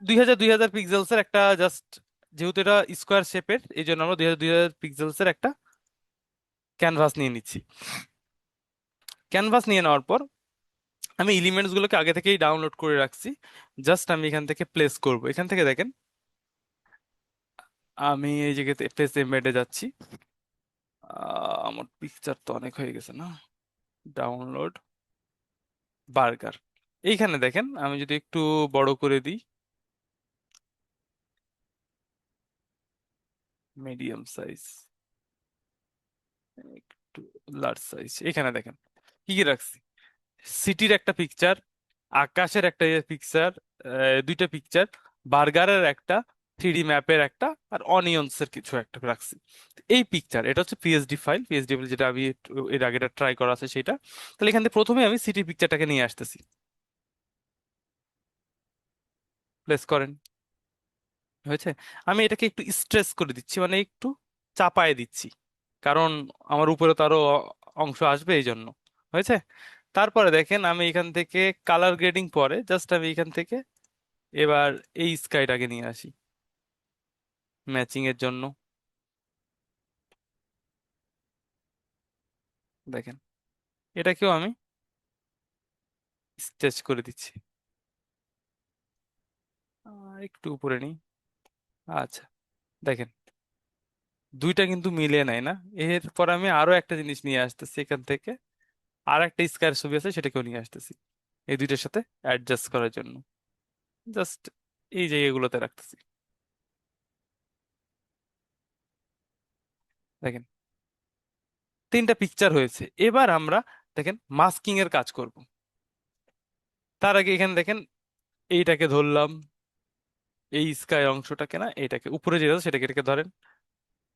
দুই হাজার পিক্সেলসের একটা জাস্ট, যেহেতু এটা স্কোয়ার শেপের, এই জন্য আমরা দুই হাজার পিক্সেলসের একটা ক্যানভাস নিয়ে নিচ্ছি। ক্যানভাস নিয়ে নেওয়ার পর আমি এলিমেন্টস গুলোকে আগে থেকেই ডাউনলোড করে রাখছি। জাস্ট আমি এখান থেকে প্লেস করব। এখান থেকে দেখেন, আমি এই জায়গাতে প্লেস এমবেডে যাচ্ছি। আমার পিকচার তো অনেক হয়ে গেছে না, ডাউনলোড বার্গার। এইখানে দেখেন, আমি যদি একটু বড় করে দিই, মিডিয়াম সাইজ, একটু লার্জ সাইজ, এখানে দেখেন কি কি রাখছি। সিটির একটা পিকচার, আকাশের একটা পিকচার, দুইটা পিকচার, বার্গারের একটা, থ্রিডি ম্যাপের একটা, আর অনিয়ন্স এর কিছু একটা রাখছি। এই পিকচার, এটা হচ্ছে পিএসডি ফাইল, পিএসডি ফাইল যেটা আমি এর আগে ট্রাই করা আছে সেটা। তাহলে এখান থেকে প্রথমে আমি সিটি পিকচারটাকে নিয়ে আসতেছি। প্লেস করেন, হয়েছে। আমি এটাকে একটু স্ট্রেস করে দিচ্ছি, মানে একটু চাপায় দিচ্ছি, কারণ আমার উপরে তো আরো অংশ আসবে এই জন্য। হয়েছে। তারপরে দেখেন, আমি এখান থেকে কালার গ্রেডিং পরে জাস্ট আমি এখান থেকে এবার এই স্কাইটাকে নিয়ে আসি ম্যাচিং এর জন্য। দেখেন, এটাকেও আমি স্ট্রেচ করে দিচ্ছি। একটু উপরে নিই। আচ্ছা, দেখেন দুইটা কিন্তু মিলিয়ে নেয় না। এরপর আমি আরো একটা জিনিস নিয়ে আসতেছি এখান থেকে, আর একটা স্কয়ার ছবি আছে সেটাকেও নিয়ে আসতেছি এই দুইটার সাথে অ্যাডজাস্ট করার জন্য। জাস্ট এই জায়গাগুলোতে রাখতেছি। দেখেন, তিনটা পিকচার হয়েছে। এবার আমরা দেখেন মাস্কিং এর কাজ করব। তার আগে এখানে দেখেন, এইটাকে ধরলাম, এই স্কাই অংশটাকে না, এইটাকে উপরে যেটা আছে সেটাকে এটাকে ধরেন,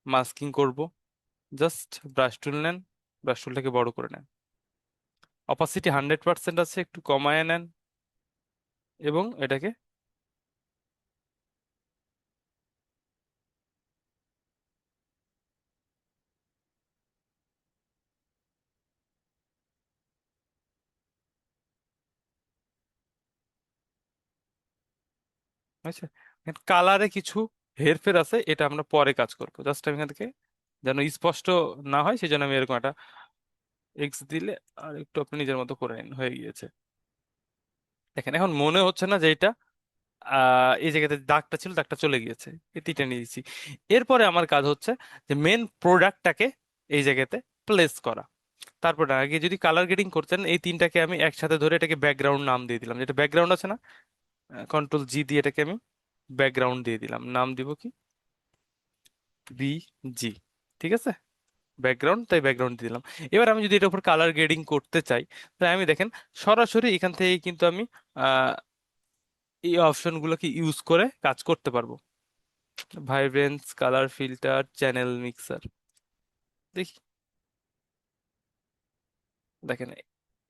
মাস্কিং করব। জাস্ট ব্রাশ টুল নেন, ব্রাশ টুলটাকে বড় করে নেন, অপাসিটি 100% আছে, একটু কমায় নেন, এবং এটাকে বুঝছে। কালারে কিছু হেরফের আছে, এটা আমরা পরে কাজ করবো। জাস্ট আমি এখান থেকে যেন স্পষ্ট না হয় সেই জন্য আমি এরকম একটা এক্স দিলে আর একটু আপনি নিজের মতো করে নিন, হয়ে গিয়েছে। দেখেন, এখন মনে হচ্ছে না যে এটা এই জায়গাতে দাগটা ছিল, দাগটা চলে গিয়েছে, এটিটা নিয়ে দিচ্ছি। এরপরে আমার কাজ হচ্ছে যে মেন প্রোডাক্টটাকে এই জায়গাতে প্লেস করা। তারপর আগে যদি কালার গ্রেডিং করতেন, এই তিনটাকে আমি একসাথে ধরে এটাকে ব্যাকগ্রাউন্ড নাম দিয়ে দিলাম, যেটা ব্যাকগ্রাউন্ড আছে না, কন্ট্রোল জি দিয়ে এটাকে আমি ব্যাকগ্রাউন্ড দিয়ে দিলাম। নাম দিব কি, বি জি। ঠিক আছে, ব্যাকগ্রাউন্ড, তাই ব্যাকগ্রাউন্ড দিয়ে দিলাম। এবার আমি যদি এটার উপর কালার গ্রেডিং করতে চাই, তাহলে আমি দেখেন সরাসরি এখান থেকে কিন্তু আমি আহ, এই অপশনগুলোকে ইউজ করে কাজ করতে পারবো। Vibrance, colour filter, channel mixer, দেখি, দেখেন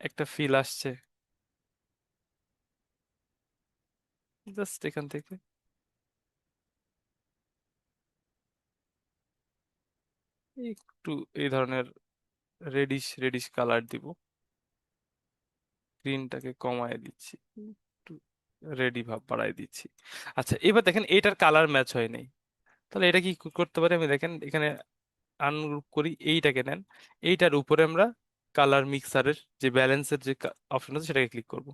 একটা ফিল আসছে। জাস্ট এখান থেকে একটু এই ধরনের রেডিশ রেডিশ কালার দিব, গ্রিনটাকে কমায় দিচ্ছি, একটু রেডি ভাব বাড়ায় দিচ্ছি। আচ্ছা, এবার দেখেন এটার কালার ম্যাচ হয় নাই। তাহলে এটা কি করতে পারি আমি, দেখেন এখানে আনগ্রুপ করি, এইটাকে নেন, এইটার উপরে আমরা কালার মিক্সারের যে ব্যালেন্সের যে অপশন আছে সেটাকে ক্লিক করব।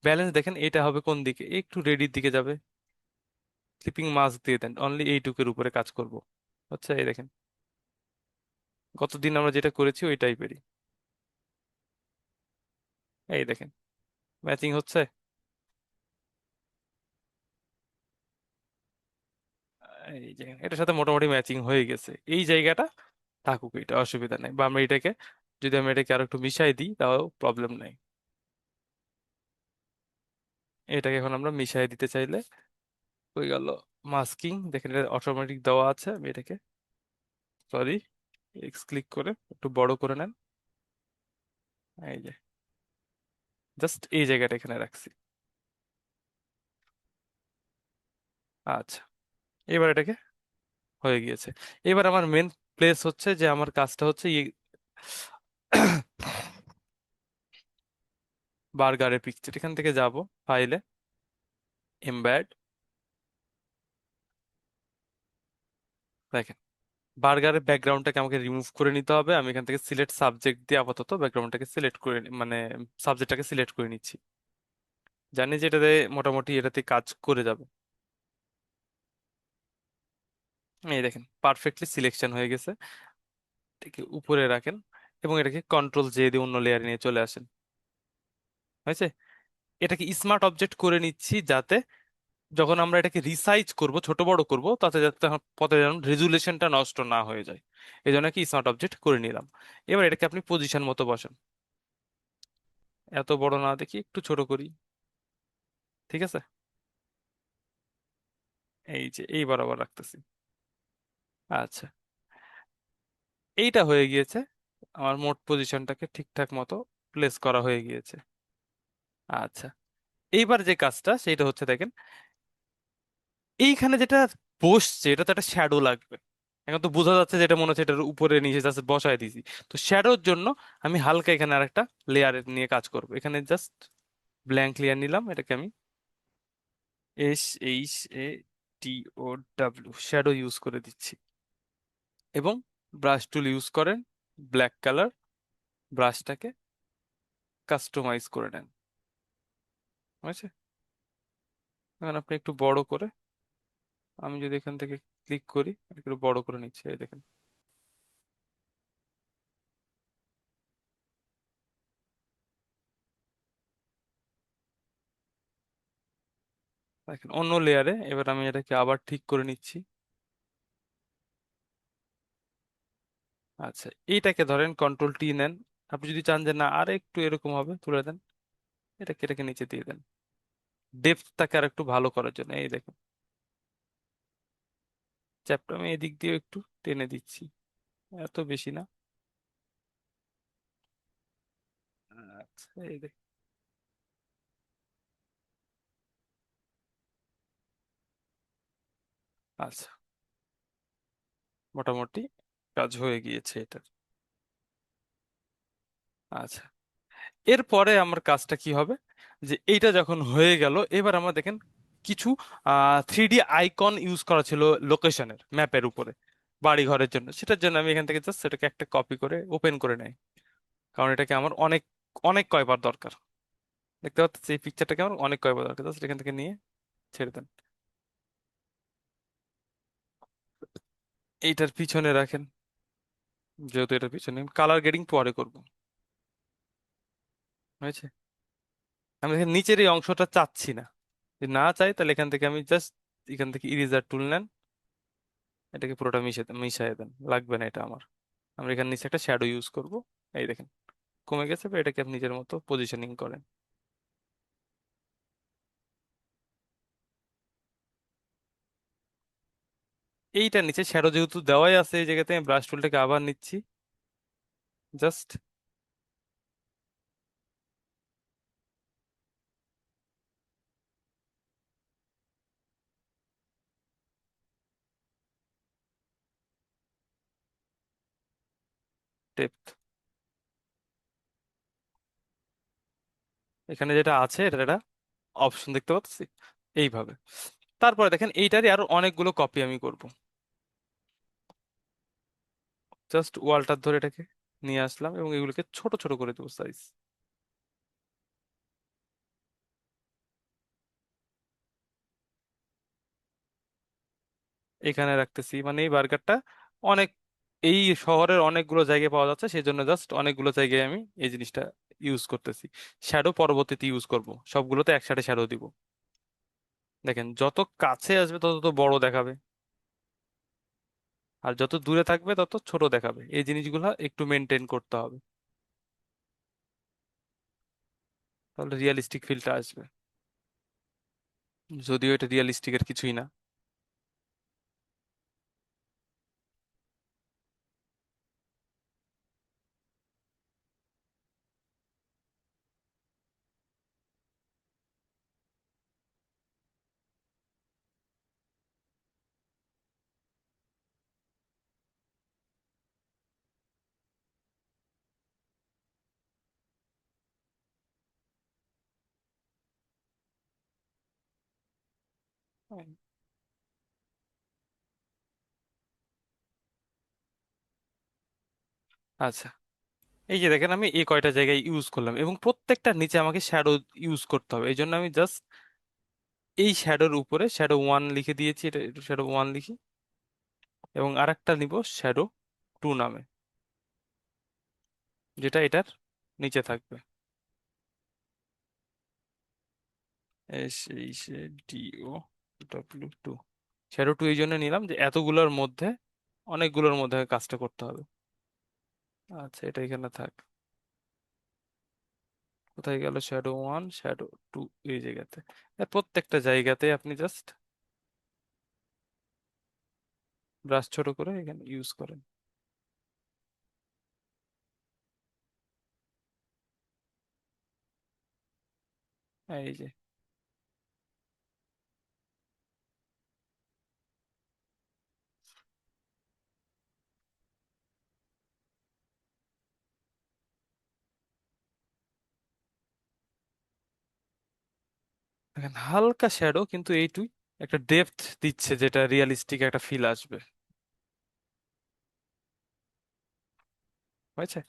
ব্যালেন্স দেখেন এটা হবে কোন দিকে, একটু রেডির দিকে যাবে। ক্লিপিং মাস্ক দিয়ে দেন, অনলি এইটুকুর উপরে কাজ করব। আচ্ছা, এই দেখেন গতদিন আমরা যেটা করেছি ওই টাইপেরই। এই দেখেন ম্যাচিং হচ্ছে। এই যে এটার সাথে মোটামুটি ম্যাচিং হয়ে গেছে। এই জায়গাটা থাকুক, এটা অসুবিধা নেই। বা আমরা এটাকে, যদি আমি এটাকে আরো একটু মিশাই দিই তাও প্রবলেম নেই। এটাকে এখন আমরা মিশাই দিতে চাইলে হয়ে গেল মাস্কিং। দেখেন এটা অটোমেটিক দেওয়া আছে। আমি এটাকে, সরি, এক্স ক্লিক করে একটু বড় করে নেন। এই যে জাস্ট এই জায়গাটা এখানে রাখছি। আচ্ছা, এবার এটাকে হয়ে গিয়েছে। এবার আমার মেন প্লেস হচ্ছে যে আমার কাজটা হচ্ছে বার্গারের পিকচার। এখান থেকে যাব ফাইলে, এমবেড, দেখেন, বার্গারের ব্যাকগ্রাউন্ডটাকে আমাকে রিমুভ করে নিতে হবে। আমি এখান থেকে সিলেক্ট সাবজেক্ট দিয়ে আপাতত ব্যাকগ্রাউন্ডটাকে সিলেক্ট করে মানে সাবজেক্টটাকে সিলেক্ট করে নিচ্ছি। জানি যে এটাতে মোটামুটি এটাতে কাজ করে যাবে। এই দেখেন পারফেক্টলি সিলেকশন হয়ে গেছে। এটাকে উপরে রাখেন এবং এটাকে কন্ট্রোল জে দিয়ে অন্য লেয়ারে নিয়ে চলে আসেন। হয়েছে? এটাকে স্মার্ট অবজেক্ট করে নিচ্ছি, যাতে যখন আমরা এটাকে রিসাইজ করব, ছোট বড় করব, তাতে যাতে পথে যেন রেজুলেশনটা নষ্ট না হয়ে যায়। এই জন্য কি স্মার্ট অবজেক্ট করে নিলাম। এবার এটাকে আপনি পজিশন মতো বসান। এত বড় না দেখি একটু ছোট করি। ঠিক আছে, এই যে এই বরাবর রাখতেছি। আচ্ছা, এইটা হয়ে গিয়েছে। আমার মোট পজিশনটাকে ঠিকঠাক মতো প্লেস করা হয়ে গিয়েছে। আচ্ছা, এইবার যে কাজটা সেটা হচ্ছে দেখেন, এইখানে যেটা বসছে এটা তো একটা শ্যাডো লাগবে। এখন তো বোঝা যাচ্ছে যেটা মনে হচ্ছে এটার উপরে নিচে জাস্ট বসায় দিছি। তো শ্যাডোর জন্য আমি হালকা এখানে আরেকটা লেয়ার নিয়ে কাজ করব। এখানে জাস্ট ব্ল্যাঙ্ক লেয়ার নিলাম, এটাকে আমি SHADO শ্যাডো ইউজ করে দিচ্ছি। এবং ব্রাশ টুল ইউজ করেন, ব্ল্যাক কালার, ব্রাশটাকে কাস্টমাইজ করে নেন। বুঝছে? এখন আপনি একটু বড় করে, আমি যদি এখান থেকে ক্লিক করি, একটু বড় করে নিচ্ছি, এই দেখেন। দেখেন অন্য লেয়ারে এবার আমি এটাকে আবার ঠিক করে নিচ্ছি। আচ্ছা, এইটাকে ধরেন কন্ট্রোল T নেন। আপনি যদি চান যে না আর একটু এরকম হবে, তুলে দেন। এটাকে নিচে দিয়ে দেন ডেপথটাকে আর একটু ভালো করার জন্য। এই দেখুন, চ্যাপটা আমি এদিক দিয়ে একটু টেনে দিচ্ছি, এত বেশি না। আচ্ছা, এই দেখ। আচ্ছা, মোটামুটি কাজ হয়ে গিয়েছে এটা। আচ্ছা, এরপরে আমার কাজটা কি হবে, যে এইটা যখন হয়ে গেল, এবার আমরা দেখেন কিছু 3D আইকন ইউজ করা ছিল লোকেশনের ম্যাপের উপরে বাড়ি ঘরের জন্য। সেটার জন্য আমি এখান থেকে জাস্ট সেটাকে একটা কপি করে ওপেন করে নেই, কারণ এটাকে আমার অনেক অনেক কয়বার দরকার। দেখতে পাচ্ছি এই পিকচারটাকে আমার অনেক কয়বার দরকার, জাস্ট এখান থেকে নিয়ে ছেড়ে দেন। এইটার পিছনে রাখেন, যেহেতু এটার পিছনে কালার গ্রেডিং পরে করব। হয়েছে? আমি এখানে নিচের এই অংশটা চাচ্ছি না। যদি না চাই তাহলে এখান থেকে আমি জাস্ট এখান থেকে ইরেজার টুল নেন, এটাকে পুরোটা মিশিয়ে দেন, লাগবে না এটা আমার। আমরা এখানে নিচে একটা শ্যাডো ইউজ করব। এই দেখেন কমে গেছে, বা এটাকে আপনি নিজের মতো পজিশনিং করেন। এইটার নিচে শ্যাডো যেহেতু দেওয়াই আছে, এই জায়গাতে আমি ব্রাশ টুলটাকে আবার নিচ্ছি, জাস্ট ডেপথ। এখানে যেটা আছে এটা একটা অপশন দেখতে পাচ্ছি, এইভাবে। তারপরে দেখেন এইটারই আরো অনেকগুলো কপি আমি করব। জাস্ট ওয়ালটার ধরে এটাকে নিয়ে আসলাম এবং এগুলোকে ছোট ছোট করে দেবো সাইজ। এখানে রাখতেছি, মানে এই বার্গারটা অনেক, এই শহরের অনেকগুলো জায়গায় পাওয়া যাচ্ছে, সেই জন্য জাস্ট অনেকগুলো জায়গায় আমি এই জিনিসটা ইউজ করতেছি। শ্যাডো পরবর্তীতে ইউজ করব, সবগুলোতে একসাথে শ্যাডো দিব। দেখেন যত কাছে আসবে তত তো বড় দেখাবে, আর যত দূরে থাকবে তত ছোট দেখাবে। এই জিনিসগুলো একটু মেনটেন করতে হবে, তাহলে রিয়েলিস্টিক ফিলটা আসবে। যদিও এটা রিয়েলিস্টিকের কিছুই না। আচ্ছা, এই যে দেখেন আমি এই কয়টা জায়গায় ইউজ করলাম এবং প্রত্যেকটার নিচে আমাকে শ্যাডো ইউজ করতে হবে, এই জন্য আমি জাস্ট এই শ্যাডোর উপরে শ্যাডো ওয়ান লিখে দিয়েছি, এটা শ্যাডো ওয়ান লিখি এবং আরেকটা নিব শ্যাডো টু নামে, যেটা এটার নিচে থাকবে। S H D O W two, shadow two এই জন্য নিলাম যে এতগুলোর মধ্যে অনেকগুলোর মধ্যে কাজটা করতে হবে। আচ্ছা, এটা এখানে থাক। কোথায় গেল শ্যাডো ওয়ান শ্যাডো টু? এই জায়গাতে। আর প্রত্যেকটা জায়গাতে আপনি জাস্ট ব্রাশ ছোট করে এখানে ইউজ করেন। এই যে দেখেন হালকা শ্যাডো, কিন্তু এইটুই একটা ডেপথ দিচ্ছে, যেটা রিয়েলিস্টিক একটা ফিল আসবে। হয়েছে।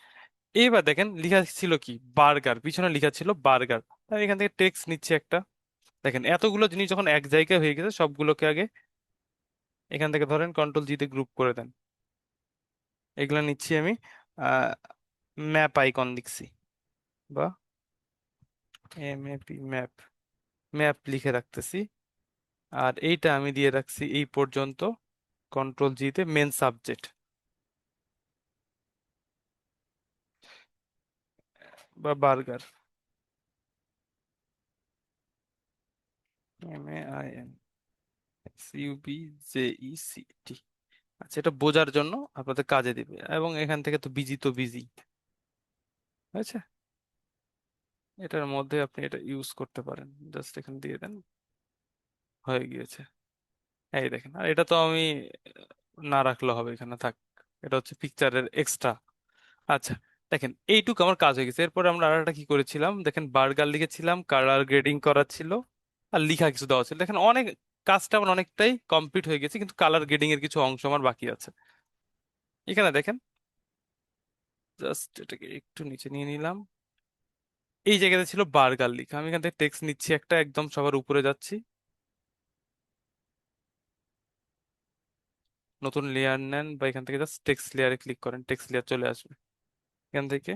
এইবার দেখেন লেখা ছিল কি, বার্গার, পিছনে লেখা ছিল বার্গার। আমি এখান থেকে টেক্সট নিচ্ছি একটা। দেখেন এতগুলো জিনিস যখন এক জায়গায় হয়ে গেছে, সবগুলোকে আগে এখান থেকে ধরেন কন্ট্রোল জি তে গ্রুপ করে দেন। এগুলা নিচ্ছি আমি, আহ ম্যাপ আইকন লিখছি, বা M A P map, map লিখে রাখতেছি। আর এইটা আমি দিয়ে রাখছি এই পর্যন্ত, কন্ট্রোল জি তে মেন সাবজেক্ট বা burger, M A I N S U B J E C T. আচ্ছা, এটা বোঝার জন্য আপনাদের কাজে দিবে, এবং এখান থেকে তো বিজি তো বিজি হয়েছে। এটার মধ্যে আপনি এটা ইউজ করতে পারেন, জাস্ট এখানে দিয়ে দেন, হয়ে গিয়েছে। এই দেখেন, আর এটা তো আমি না রাখলে হবে, এখানে থাক। এটা হচ্ছে পিকচারের এক্সট্রা। আচ্ছা, দেখেন এইটুকু আমার কাজ হয়ে গেছে। এরপর আমরা আর একটা কি করেছিলাম, দেখেন বার্গার লিখেছিলাম, কালার গ্রেডিং করা ছিল, আর লিখা কিছু দেওয়া ছিল। দেখেন অনেক, কাজটা আমার অনেকটাই কমপ্লিট হয়ে গেছে, কিন্তু কালার গ্রেডিং এর কিছু অংশ আমার বাকি আছে। এখানে দেখেন, জাস্ট এটাকে একটু নিচে নিয়ে নিলাম। এই জায়গাতে ছিল বার্গার লিখা, আমি এখান থেকে টেক্সট নিচ্ছি একটা, একদম সবার উপরে যাচ্ছি, নতুন লেয়ার নেন, বা এখান থেকে জাস্ট টেক্সট লেয়ারে ক্লিক করেন, টেক্সট লেয়ার চলে আসবে। এখান থেকে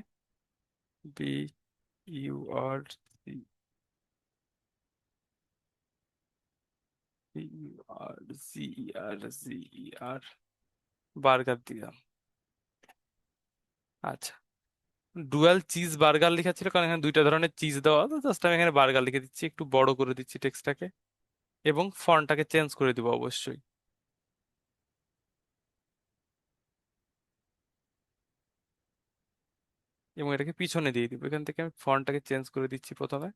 B U R C, B U R G R G R, burger দিলাম। আচ্ছা, ডুয়াল চিজ বার্গার লেখা ছিল কারণ এখানে দুইটা ধরনের চিজ দেওয়া, তো জাস্ট আমি এখানে বার্গার লিখে দিচ্ছি, একটু বড় করে দিচ্ছি টেক্সটটাকে, এবং ফন্টটাকে চেঞ্জ করে দিব অবশ্যই। এবং এটাকে পিছনে দিয়ে দিব, এখান থেকে আমি ফন্টটাকে চেঞ্জ করে দিচ্ছি প্রথমে।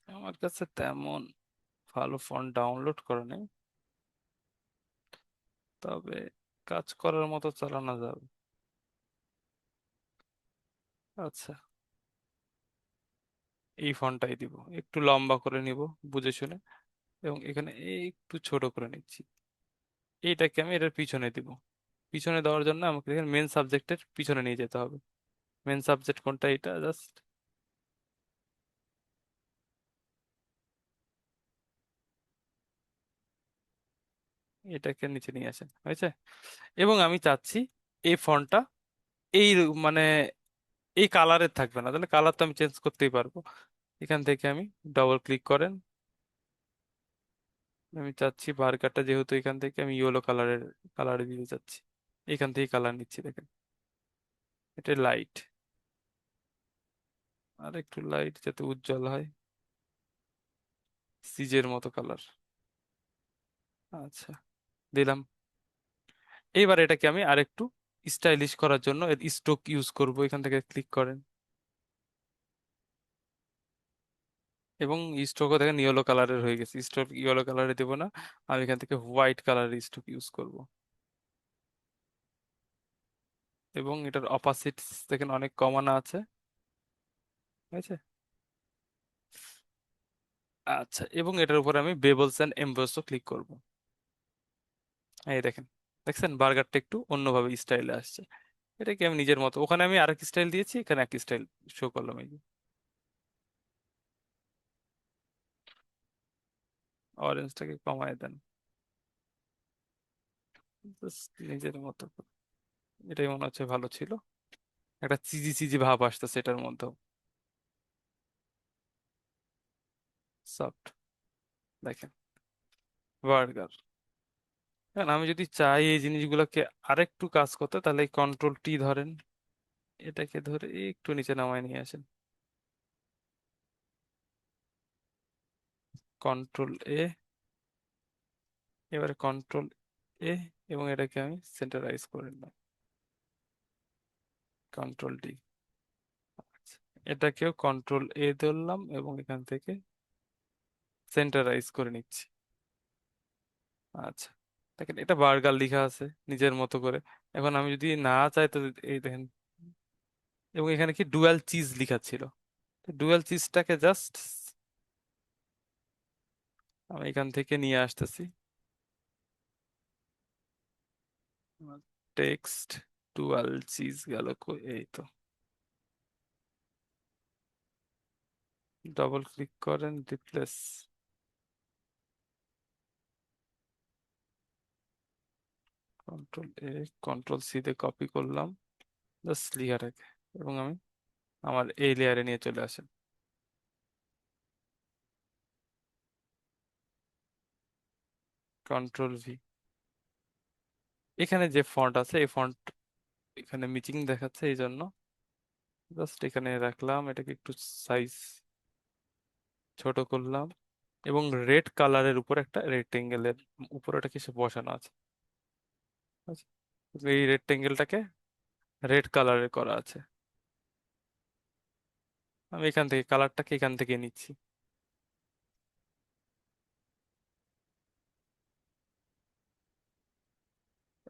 আমার কাছে তেমন ভালো ফন্ট ডাউনলোড করা নেই, তবে কাজ করার মতো চালানো যাবে। আচ্ছা, এই ফন্টটাই দিব, একটু লম্বা করে নিব বুঝে শুনে, এবং এখানে একটু ছোট করে নিচ্ছি। এইটাকে আমি এটার পিছনে দিব। পিছনে দেওয়ার জন্য আমাকে এখানে মেন সাবজেক্টের পিছনে নিয়ে যেতে হবে। মেন সাবজেক্ট কোনটা, এটা জাস্ট এটাকে নিচে নিয়ে আসেন, হয়েছে। এবং আমি চাচ্ছি এই ফন্টটা এই মানে এই কালারের থাকবে না, তাহলে কালার তো আমি চেঞ্জ করতেই পারবো। এখান থেকে আমি ডবল ক্লিক করেন, আমি চাচ্ছি বার্গারটা যেহেতু এখান থেকে আমি ইয়েলো কালারের, কালারে দিতে চাচ্ছি, এখান থেকে কালার নিচ্ছি দেখেন, এটা লাইট, আর একটু লাইট যাতে উজ্জ্বল হয়, সিজের মতো কালার। আচ্ছা, দিলাম। এইবার এটাকে আমি আরেকটু স্টাইলিশ করার জন্য স্ট্রোক ইউজ করব, এখান থেকে ক্লিক করেন, এবং স্ট্রোকও দেখেন ইয়েলো কালারের হয়ে গেছে। স্ট্রোক ইয়েলো কালারে দেবো না, আমি এখান থেকে হোয়াইট কালারের স্ট্রোক ইউজ করব। এবং এটার অপাসিট দেখেন অনেক কমানো আছে, ঠিক আছে। আচ্ছা, এবং এটার উপর আমি বেবলস এন্ড এমবোসও ক্লিক করব। এই দেখেন, দেখছেন বার্গারটা একটু অন্যভাবে স্টাইলে আসছে। এটাকে আমি নিজের মতো, ওখানে আমি আরেক স্টাইল দিয়েছি, এখানে এক স্টাইল শো করলাম এই যে। অরেঞ্জটাকে কমায় দেন, জাস্ট নিজের মতো করে। এটাই মনে হচ্ছে ভালো ছিল। একটা চিজি চিজি ভাব আসতেছে এটার মধ্যেও। সফট, দেখেন, বার্গার। এখন আমি যদি চাই এই জিনিসগুলোকে আরেকটু কাজ করতে, তাহলে কন্ট্রোল টি ধরেন, এটাকে ধরে একটু নিচে নামায় নিয়ে আসেন, কন্ট্রোল এ, এবারে কন্ট্রোল এ, এবং এটাকে আমি সেন্টারাইজ করে নিলাম, কন্ট্রোল ডি। এটাকেও কন্ট্রোল এ ধরলাম এবং এখান থেকে সেন্টারাইজ করে নিচ্ছি। আচ্ছা, দেখেন এটা বার্গার লেখা আছে নিজের মতো করে। এখন আমি যদি না চাই তো এই দেখেন, এবং এখানে কি ডুয়াল চিজ লেখা ছিল, ডুয়াল চিজটাকে জাস্ট আমি এখান থেকে নিয়ে আসতেছি, টেক্সট ডুয়াল চিজ গেল কই, এই তো। ডবল ক্লিক করেন, রিপ্লেস, কন্ট্রোল এ, কন্ট্রোল সি তে কপি করলাম জাস্ট লেয়ারটাকে, এবং আমি আমার এই লেয়ারে নিয়ে চলে আসেন, কন্ট্রোল ভি। এখানে যে ফন্ট আছে এই ফন্ট এখানে মিচিং দেখাচ্ছে, এই জন্য জাস্ট এখানে রাখলাম, এটাকে একটু সাইজ ছোট করলাম, এবং রেড কালারের উপর একটা রেক্টেঙ্গেলের উপর একটা কিছু বসানো আছে। আচ্ছা, এই রেক্টেঙ্গেলটাকে রেড কালারের করা আছে, আমি এখান থেকে কালারটাকে এখান থেকে নিচ্ছি,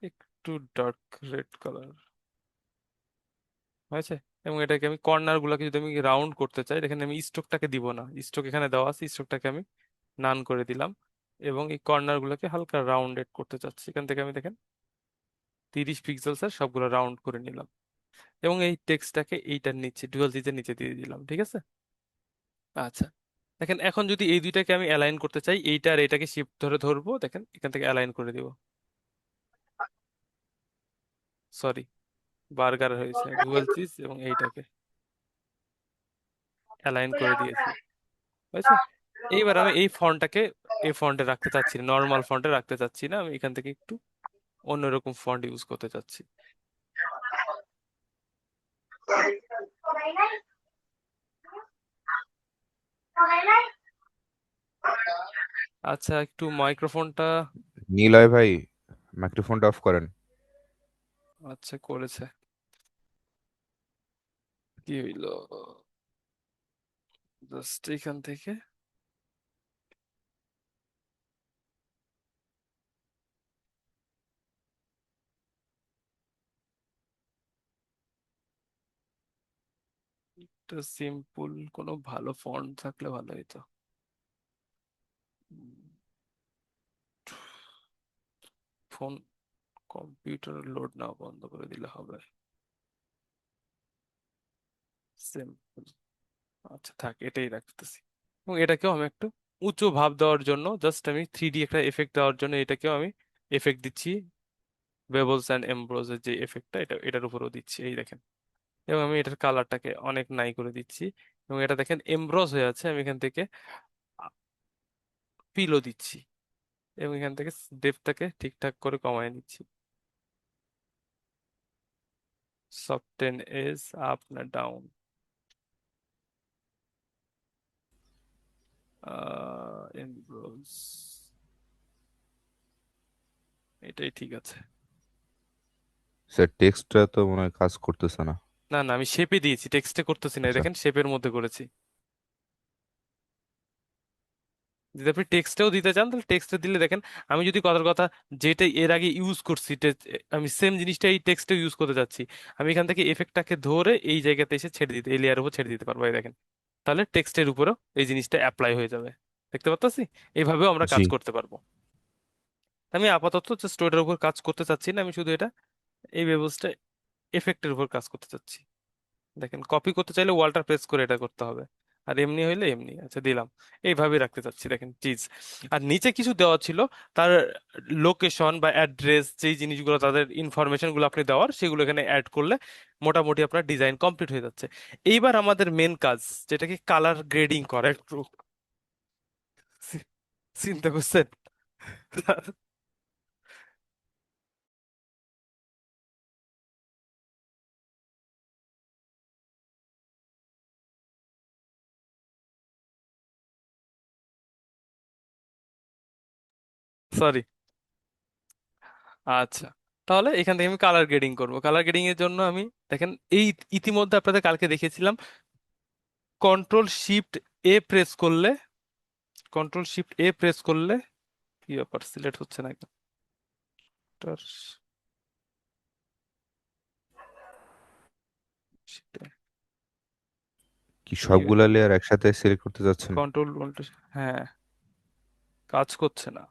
একটু ডার্ক রেড কালার হয়েছে। এবং এটাকে আমি কর্নার গুলোকে যদি আমি রাউন্ড করতে চাই, এখানে আমি স্ট্রোকটাকে দিব না, স্ট্রোক এখানে দেওয়া আছে, স্ট্রোকটাকে আমি নান করে দিলাম, এবং এই কর্নার গুলোকে হালকা রাউন্ডেড করতে চাচ্ছি, এখান থেকে আমি দেখেন 30 পিক্সেলস সবগুলো রাউন্ড করে নিলাম, এবং এই টেক্সটটাকে এইটার নিচে ডুয়াল চিজের নিচে দিয়ে দিলাম, ঠিক আছে। আচ্ছা, দেখেন এখন যদি এই দুইটাকে আমি অ্যালাইন করতে চাই, এইটা আর এটাকে শিফট ধরে ধরবো, দেখেন এখান থেকে অ্যালাইন করে দিব, সরি, বার্গার হয়েছে ডুয়াল চিজ, এবং এইটাকে অ্যালাইন করে দিয়েছি, হয়েছে। এইবার আমি এই ফন্টটাকে এই ফন্টে রাখতে চাচ্ছি না, নর্মাল ফন্টে রাখতে চাচ্ছি না, আমি এখান থেকে একটু অন্যরকম ফন্ট ইউজ করতে চাচ্ছি। আচ্ছা, একটু মাইক্রোফোনটা, নিলয় ভাই, মাইক্রোফোনটা অফ করেন। আচ্ছা করেছে, কি হইলো, জাস্ট এখান থেকে একটা সিম্পল কোনো ভালো ফন্ট থাকলে ভালো হতো। ফোন, কম্পিউটার লোড না বন্ধ করে দিলে হবে, সিম্পল। আচ্ছা থাক, এটাই রাখতেছি। এবং এটাকেও আমি একটু উঁচু ভাব দেওয়ার জন্য, জাস্ট আমি 3D একটা এফেক্ট দেওয়ার জন্য এটাকেও আমি এফেক্ট দিচ্ছি, বেবলস অ্যান্ড এমব্রোজের যে এফেক্টটা, এটা এটার উপরও দিচ্ছি, এই দেখেন। এবং আমি এটার কালারটাকে অনেক নাই করে দিচ্ছি, এবং এটা দেখেন এমব্রোজ হয়ে আছে, আমি এখান থেকে পিলো দিচ্ছি, এবং এখান থেকে ডেপথটাকে ঠিকঠাক করে কমায় নিচ্ছি, সফটেন এজ আপ না ডাউন, এমব্রোজ, এটাই ঠিক আছে। স্যার, টেক্সটটা তো মনে হয় কাজ করতেছে না। না না, আমি শেপে দিয়েছি, টেক্সটে করতেছি না, এই আচ্ছা। দেখেন শেপের মধ্যে করেছি। যদি আপনি টেক্সটেও দিতে চান তাহলে টেক্সটে দিলে দেখেন, আমি যদি কথার কথা যেটা এর আগে ইউজ করছি আমি সেম জিনিসটা এই টেক্সটে ইউজ করতে চাচ্ছি, আমি এখান থেকে এফেক্টটাকে ধরে এই জায়গাতে এসে ছেড়ে দিতে, এই লেয়ারের উপর ছেড়ে দিতে পারবো, এই দেখেন। তাহলে টেক্সটের উপরেও এই জিনিসটা অ্যাপ্লাই হয়ে যাবে। দেখতে পাচ্ছি? এইভাবেও আমরা জি। কাজ করতে পারবো। আমি আপাতত জাস্ট ওটার উপর কাজ করতে চাচ্ছি না, আমি শুধু এটা এই ব্যবস্থা এফেক্টের উপর কাজ করতে চাচ্ছি। দেখেন, কপি করতে চাইলে ওয়াল্টার প্রেস করে এটা করতে হবে, আর এমনি হইলে এমনি। আচ্ছা, দিলাম। এইভাবে রাখতে চাচ্ছি, দেখেন চিজ। আর নিচে কিছু দেওয়া ছিল, তার লোকেশন বা অ্যাড্রেস, যেই জিনিসগুলো তাদের ইনফরমেশন গুলো আপনি দেওয়ার, সেগুলো এখানে অ্যাড করলে মোটামুটি আপনার ডিজাইন কমপ্লিট হয়ে যাচ্ছে। এইবার আমাদের মেন কাজ, যেটাকে কালার গ্রেডিং করা, একটু চিন্তা করছেন? সরি। আচ্ছা, তাহলে এখান থেকে আমি কালার গ্রেডিং করব। কালার গ্রেডিং এর জন্য আমি, দেখেন, এই ইতিমধ্যে আপনাদের কালকে দেখিয়েছিলাম, কন্ট্রোল শিফট এ প্রেস করলে, কন্ট্রোল শিফট এ প্রেস করলে, কি ব্যাপার, সিলেক্ট হচ্ছে না কেন? কি সবগুলা লেয়ার একসাথে সিলেক্ট করতে যাচ্ছেন? কন্ট্রোল, হ্যাঁ, কাজ করছে না,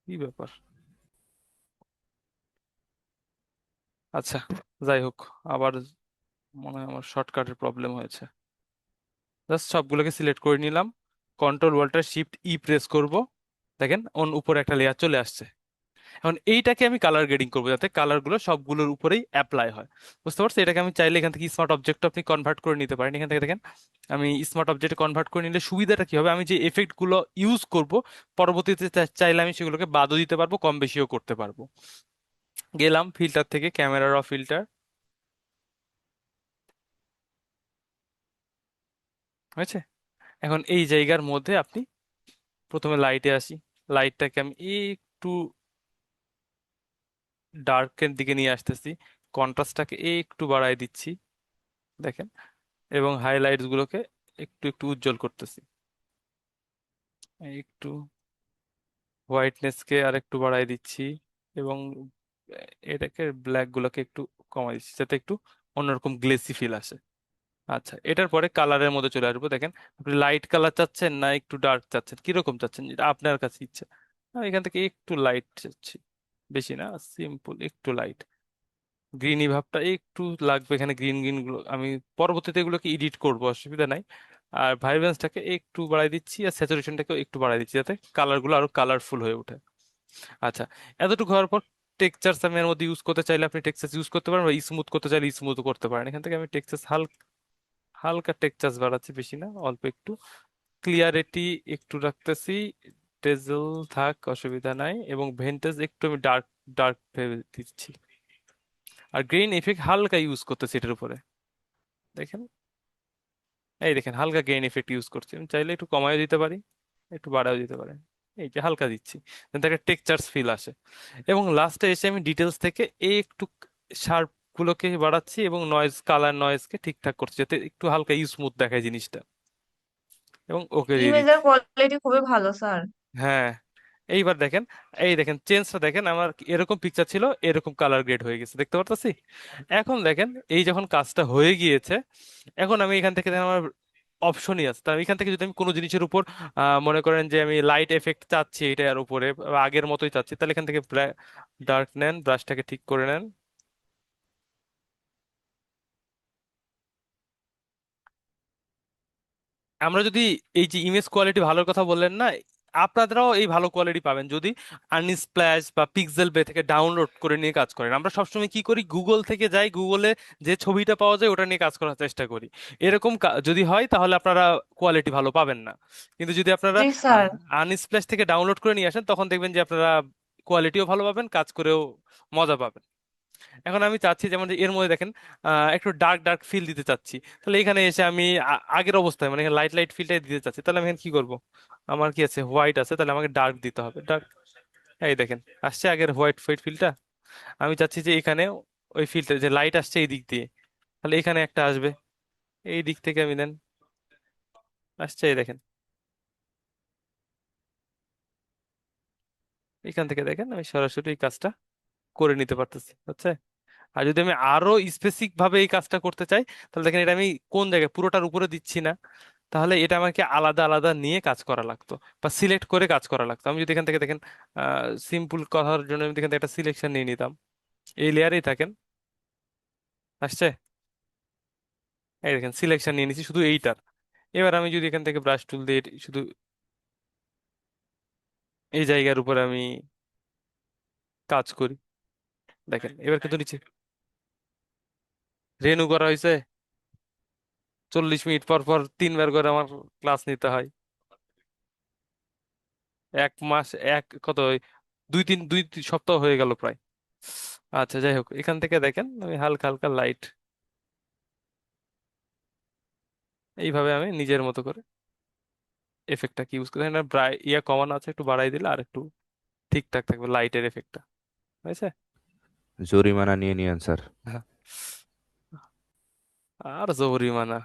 কি ব্যাপার? আচ্ছা, যাই হোক, আবার মনে হয় আমার শর্টকাটের প্রবলেম হয়েছে। জাস্ট সবগুলোকে সিলেক্ট করে নিলাম, কন্ট্রোল শিফট ই প্রেস করব, দেখেন উপরে একটা লেয়ার চলে আসছে। এখন এইটাকে আমি কালার গ্রেডিং করবো, যাতে কালারগুলো সবগুলোর উপরেই অ্যাপ্লাই হয়। বুঝতে পারছি? এটাকে আমি চাইলে এখান থেকে স্মার্ট অবজেক্ট আপনি কনভার্ট করে নিতে পারেন। এখান থেকে দেখেন, আমি স্মার্ট অবজেক্টে কনভার্ট করে নিলে সুবিধাটা কি হবে, আমি যে এফেক্ট গুলো ইউজ করব পরবর্তীতে চাইলে আমি সেগুলোকে বাদও দিতে পারবো, কম বেশিও করতে পারবো। গেলাম ফিল্টার থেকে, ক্যামেরা র ফিল্টার, হয়েছে? এখন এই জায়গার মধ্যে আপনি প্রথমে লাইটে আসি, লাইটটাকে আমি একটু ডার্কের দিকে নিয়ে আসতেছি, কন্ট্রাস্টটাকে একটু বাড়ায় দিচ্ছি, দেখেন, এবং হাইলাইটস গুলোকে একটু একটু উজ্জ্বল করতেছি, একটু হোয়াইটনেসকে আর একটু বাড়ায় দিচ্ছি, এবং এটাকে ব্ল্যাক গুলোকে একটু কমাই দিচ্ছি, যাতে একটু অন্যরকম গ্লেসি ফিল আসে। আচ্ছা, এটার পরে কালারের মধ্যে চলে আসবো। দেখেন, আপনি লাইট কালার চাচ্ছেন না একটু ডার্ক চাচ্ছেন, কিরকম চাচ্ছেন, যেটা আপনার কাছে ইচ্ছা। আমি এখান থেকে একটু লাইট চাচ্ছি, বেশি না, সিম্পল একটু লাইট। গ্রিনি ভাবটা একটু লাগবে এখানে, গ্রিন গ্রিন গুলো আমি পরবর্তীতে এগুলোকে এডিট করব, অসুবিধা নাই। আর ভাইব্রেন্সটাকে একটু বাড়াই দিচ্ছি, আর স্যাচুরেশনটাকেও একটু বাড়াই দিচ্ছি, যাতে কালারগুলো আরো কালারফুল হয়ে ওঠে। আচ্ছা, এতটুকু হওয়ার পর টেক্সচার্স আমি এর মধ্যে ইউজ করতে চাইলে আপনি টেক্সচার্স ইউজ করতে পারেন, বা স্মুথ করতে চাইলে স্মুথ করতে পারেন। এখান থেকে আমি টেক্সচার্স হালকা হালকা টেক্সচার্স বাড়াচ্ছি, বেশি না, অল্প একটু। ক্লিয়ারিটি একটু রাখতেছি, টেজেল থাক, অসুবিধা নাই, এবং ভেন্টেজ একটু আমি ডার্ক ডার্ক ভেবে দিচ্ছি। আর গ্রেইন ইফেক্ট হালকা ইউজ করতেছি এটার উপরে, দেখেন, এই দেখেন, হালকা গ্রেইন ইফেক্ট ইউজ করছি। আমি চাইলে একটু কমায়ও দিতে পারি, একটু বাড়াও দিতে পারি, এই যে হালকা দিচ্ছি, যাতে একটা টেক্সচার্স ফিল আসে। এবং লাস্টে এসে আমি ডিটেলস থেকে একটু শার্প গুলোকে বাড়াচ্ছি, এবং নয়েজ, কালার নয়েজকে ঠিকঠাক করছি, যাতে একটু হালকা স্মুথ দেখায় জিনিসটা, এবং ওকে দিয়ে ইমেজের দিচ্ছি। কোয়ালিটি খুবই ভালো স্যার। হ্যাঁ, এইবার দেখেন, এই দেখেন চেঞ্জটা দেখেন, আমার এরকম পিকচার ছিল, এরকম কালার গ্রেড হয়ে গেছে, দেখতে পারতাছি? এখন দেখেন, এই যখন কাজটা হয়ে গিয়েছে, এখন আমি এখান থেকে দেখেন আমার অপশনই আছে। তার এখান থেকে যদি আমি কোনো জিনিসের উপর মনে করেন যে আমি লাইট এফেক্ট চাচ্ছি এটার উপরে, বা আগের মতোই চাচ্ছি, তাহলে এখান থেকে ডার্ক নেন, ব্রাশটাকে ঠিক করে নেন। আমরা যদি, এই যে ইমেজ কোয়ালিটি ভালোর কথা বললেন না, আপনারাও এই ভালো কোয়ালিটি পাবেন যদি আনস্প্ল্যাশ বা পিক্সেল বে থেকে ডাউনলোড করে নিয়ে কাজ করেন। আমরা সবসময় কি করি, গুগল থেকে যাই, গুগলে যে ছবিটা পাওয়া যায় ওটা নিয়ে কাজ করার চেষ্টা করি। এরকম যদি হয় তাহলে আপনারা কোয়ালিটি ভালো পাবেন না। কিন্তু যদি আপনারা জি স্যার। আনস্প্ল্যাশ থেকে ডাউনলোড করে নিয়ে আসেন, তখন দেখবেন যে আপনারা কোয়ালিটিও ভালো পাবেন, কাজ করেও মজা পাবেন। এখন আমি চাচ্ছি যেমন যে এর মধ্যে দেখেন, একটু ডার্ক ডার্ক ফিল দিতে চাচ্ছি, তাহলে এখানে এসে আমি আগের অবস্থায় মানে লাইট লাইট ফিলটাই দিতে চাচ্ছি, তাহলে আমি এখানে কি করব, আমার কি আছে, হোয়াইট আছে, তাহলে আমাকে ডার্ক দিতে হবে, ডার্ক। এই দেখেন, আসছে আগের হোয়াইট হোয়াইট ফিলটা। আমি চাচ্ছি যে এখানে ওই ফিলটা, যে লাইট আসছে এই দিক দিয়ে, তাহলে এখানে একটা আসবে, এই দিক থেকে আমি দেন, আসছে, এই দেখেন, এখান থেকে দেখেন আমি সরাসরি এই কাজটা করে নিতে পারতেছি, বুঝছে? আর যদি আমি আরো স্পেসিফিক ভাবে এই কাজটা করতে চাই, তাহলে দেখেন, এটা আমি কোন জায়গায়, পুরোটার উপরে দিচ্ছি না, তাহলে এটা আমাকে আলাদা আলাদা নিয়ে কাজ করা লাগতো বা সিলেক্ট করে কাজ করা লাগতো। আমি যদি এখান থেকে দেখেন সিম্পল কথার জন্য আমি এখান থেকে একটা সিলেকশন নিয়ে নিতাম, এই লেয়ারেই থাকেন, আসছে, এই দেখেন সিলেকশন নিয়ে নিচ্ছি শুধু এইটার। এবার আমি যদি এখান থেকে ব্রাশ টুল দিয়ে শুধু এই জায়গার উপর আমি কাজ করি, দেখেন এবার কিন্তু নিচে রেনু করা হয়েছে। 40 মিনিট পর পর 3বার করে আমার ক্লাস নিতে হয়। 1 মাস, কত ওই 2 3 সপ্তাহ হয়ে গেল প্রায়। আচ্ছা যাই হোক, এখান থেকে দেখেন আমি হালকা হালকা লাইট এইভাবে আমি নিজের মতো করে এফেক্টটা কি ইউজ করি, না ইয়া কমানো আছে, একটু বাড়াই দিলে আর একটু ঠিকঠাক থাকবে লাইটের এফেক্টটা, হয়েছে। জরিমানা নিয়ে নিয়েন স্যার। হ্যাঁ। আর জরিমানা,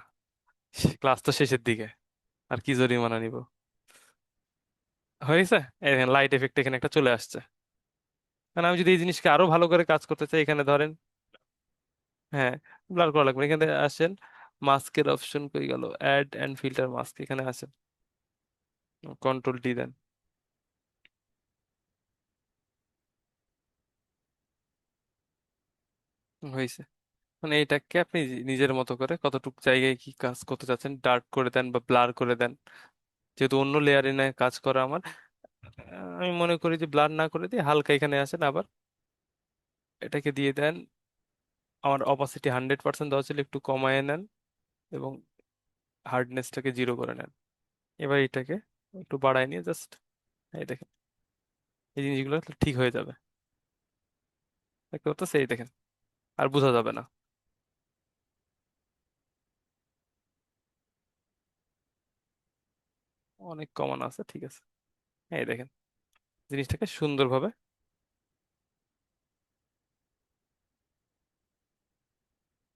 ক্লাস তো শেষের দিকে, আর কি জরিমানা নিব, হয়েছে। এই দেখেন লাইট এফেক্ট এখানে একটা চলে আসছে। মানে আমি যদি এই জিনিসকে আরো ভালো করে কাজ করতে চাই, এখানে ধরেন, হ্যাঁ, ব্লার করা লাগবে না। এখানে আসেন, মাস্কের অপশন কই গেল, অ্যাড এন্ড ফিল্টার মাস্ক, এখানে আসেন, কন্ট্রোল D দেন, হয়েছে। মানে এটাকে আপনি নিজের মতো করে কতটুকু জায়গায় কি কাজ করতে চাচ্ছেন ডার্ক করে দেন বা ব্লার করে দেন। যেহেতু অন্য লেয়ারে না কাজ করা আমার, আমি মনে করি যে ব্লার না করে দিয়ে হালকা এখানে আসেন, আবার এটাকে দিয়ে দেন, আমার অপাসিটি 100% দেওয়া ছিল, একটু কমায় নেন এবং হার্ডনেসটাকে 0 করে নেন। এবার এটাকে একটু বাড়ায় নিয়ে জাস্ট এই দেখেন, এই জিনিসগুলো ঠিক হয়ে যাবে। দেখতে পাচ্ছেন, এই দেখেন, আর বোঝা যাবে না। অনেক কমানো আছে, ঠিক আছে। এই দেখেন জিনিসটাকে সুন্দরভাবে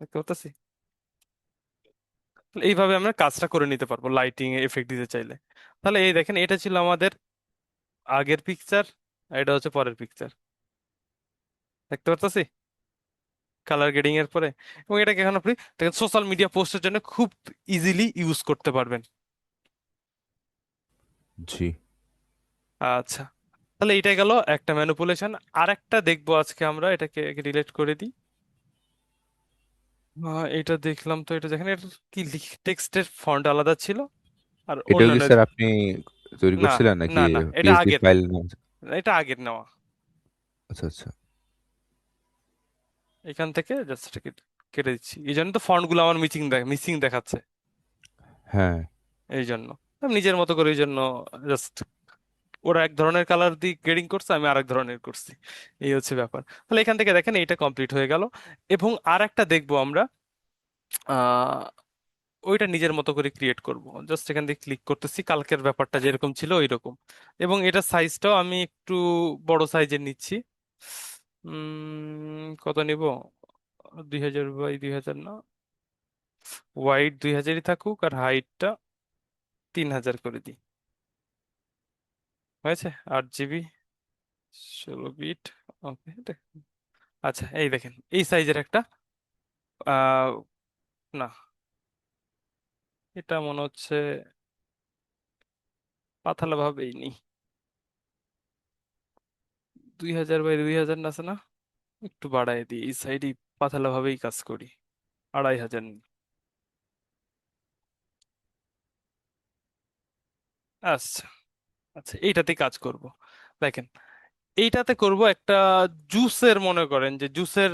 দেখতে পাচ্ছি। তাহলে এইভাবে আমরা কাজটা করে নিতে পারবো লাইটিং এফেক্ট দিতে চাইলে। তাহলে এই দেখেন এটা ছিল আমাদের আগের পিকচার, এটা হচ্ছে পরের পিকচার, দেখতে পাচ্ছি কালার গ্রেডিং এর পরে। এবং এটাকে এখন আপনি দেখেন সোশ্যাল মিডিয়া পোস্টের জন্য খুব ইজিলি ইউজ করতে পারবেন। জি। আচ্ছা, তাহলে এটা গেল একটা ম্যানিপুলেশন। আর একটা দেখবো আজকে আমরা, এটাকে রিলেট করে দিই। এটা দেখলাম তো, এটা দেখেন এটা কি টেক্সটের ফন্ট আলাদা ছিল আর এটাও কি অন্যান্য, স্যার আপনি তৈরি না করছিলেন নাকি না না, এটা পিএসডি আগের, ফাইল? এটা আগের নেওয়া। আচ্ছা আচ্ছা। এখান থেকে জাস্ট এটাকে কেটে দিচ্ছি, এই জন্য তো ফন্ট গুলো আমার মিসিং দেখাচ্ছে, হ্যাঁ। এই জন্য আমি নিজের মতো করে, এই জন্য জাস্ট ওরা এক ধরনের কালার দিয়ে গ্রেডিং করছে, আমি আরেক ধরনের করছি, এই হচ্ছে ব্যাপার। তাহলে এখান থেকে দেখেন এইটা কমপ্লিট হয়ে গেল। এবং আর একটা দেখবো আমরা, আহ ওইটা নিজের মতো করে ক্রিয়েট করব। জাস্ট এখান থেকে ক্লিক করতেছি, কালকের ব্যাপারটা যেরকম ছিল ওই রকম। এবং এটা সাইজটাও আমি একটু বড় সাইজের নিচ্ছি। কত নিব, 2000 বাই 2000 না, ওয়াইড 2000ই থাকুক আর হাইটটা 3000 করে দিই, হয়েছে। 8 GB, 16 বিট, ওকে। আচ্ছা এই দেখেন এই সাইজের একটা, আহ না, এটা মনে হচ্ছে পাতলা ভাবেই নি, 2000 বাই 2000 আছে না, একটু বাড়ায় দিই, এই সাইডে পাতলা ভাবেই কাজ করি, 2500 নি। আচ্ছা, আচ্ছা এইটাতে কাজ করব। দেখেন এইটাতে করব একটা জুসের, মনে করেন যে জুসের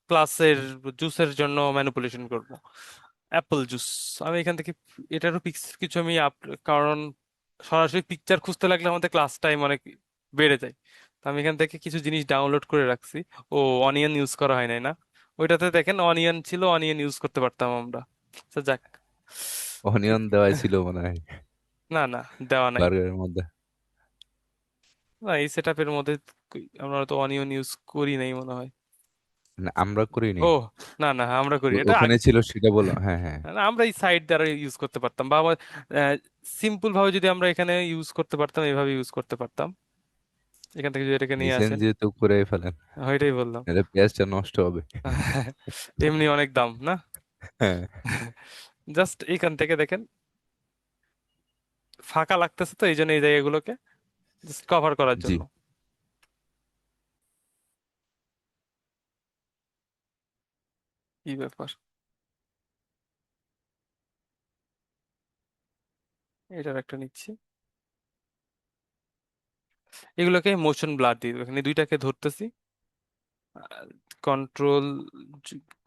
ক্লাসের, জুসের জন্য ম্যানিপুলেশন করব, অ্যাপল জুস। আমি এখান থেকে এটারও কিছু আমি কারণ সরাসরি পিকচার খুঁজতে লাগলে আমাদের ক্লাস টাইম অনেক বেড়ে যায়। তো আমি এখান থেকে কিছু জিনিস ডাউনলোড করে রাখছি। ও, অনিয়ন ইউজ করা হয় নাই না, ওইটাতে দেখেন অনিয়ন ছিল, অনিয়ন ইউজ করতে পারতাম আমরা। আচ্ছা যাক, অনিয়ন দেওয়াই ছিল মনে হয় না না, দেওয়া নাই। বার্গারের মধ্যে। না, এই সেট আপের মধ্যে আমরা তো অনিয়ন ইউজ করি নাই মনে হয়। না, আমরা করিনি। ও, না না, আমরা করি এটা ওখানে ছিল সেটা বলো, হ্যাঁ হ্যাঁ। না, আমরা এই সাইড দ্বারা ইউজ করতে পারতাম, বা সিম্পল ভাবে যদি আমরা এখানে ইউজ করতে পারতাম, এইভাবে ইউজ করতে পারতাম, এখান থেকে যদি এটাকে নিয়ে নিছেন আসেন। যেহেতু করে ফেলেন, ওইটাই বললাম। নাহলে পেঁয়াজটা নষ্ট হবে। এমনি অনেক দাম না। হ্যাঁ। জাস্ট এখান থেকে দেখেন ফাঁকা লাগতেছে, তো এই জন্য এই জায়গাগুলোকে জাস্ট কভার করার জি। জন্য। কি ব্যাপার, এটার একটা নিচ্ছি। এগুলোকে মোশন ব্লার দিয়ে দেবো, এখানে দুইটাকে ধরতেছি, কন্ট্রোল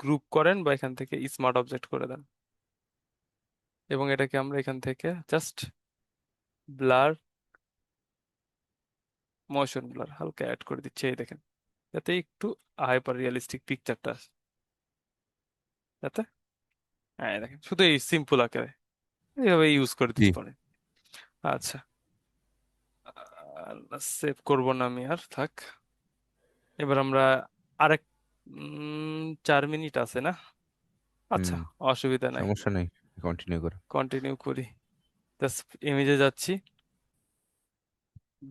গ্রুপ করেন বা এখান থেকে স্মার্ট অবজেক্ট করে দেন, এবং এটাকে আমরা এখান থেকে জাস্ট ব্লার, মোশন ব্লার হালকা অ্যাড করে দিচ্ছি, এই দেখেন, যাতে একটু হাইপার রিয়েলিস্টিক পিকচারটা আসে, যাতে, হ্যাঁ এই দেখেন শুধু এই সিম্পল আকারে এইভাবে ইউজ করে জি। দিতে পারেন। আচ্ছা, সেভ করব না আমি আর, থাক। এবার আমরা আরেক 4 মিনিট আছে না? হুম। আচ্ছা, অসুবিধা নাই, সমস্যা নেই, কন্টিনিউ করো। কন্টিনিউ করি। জাস্ট ইমেজে যাচ্ছি,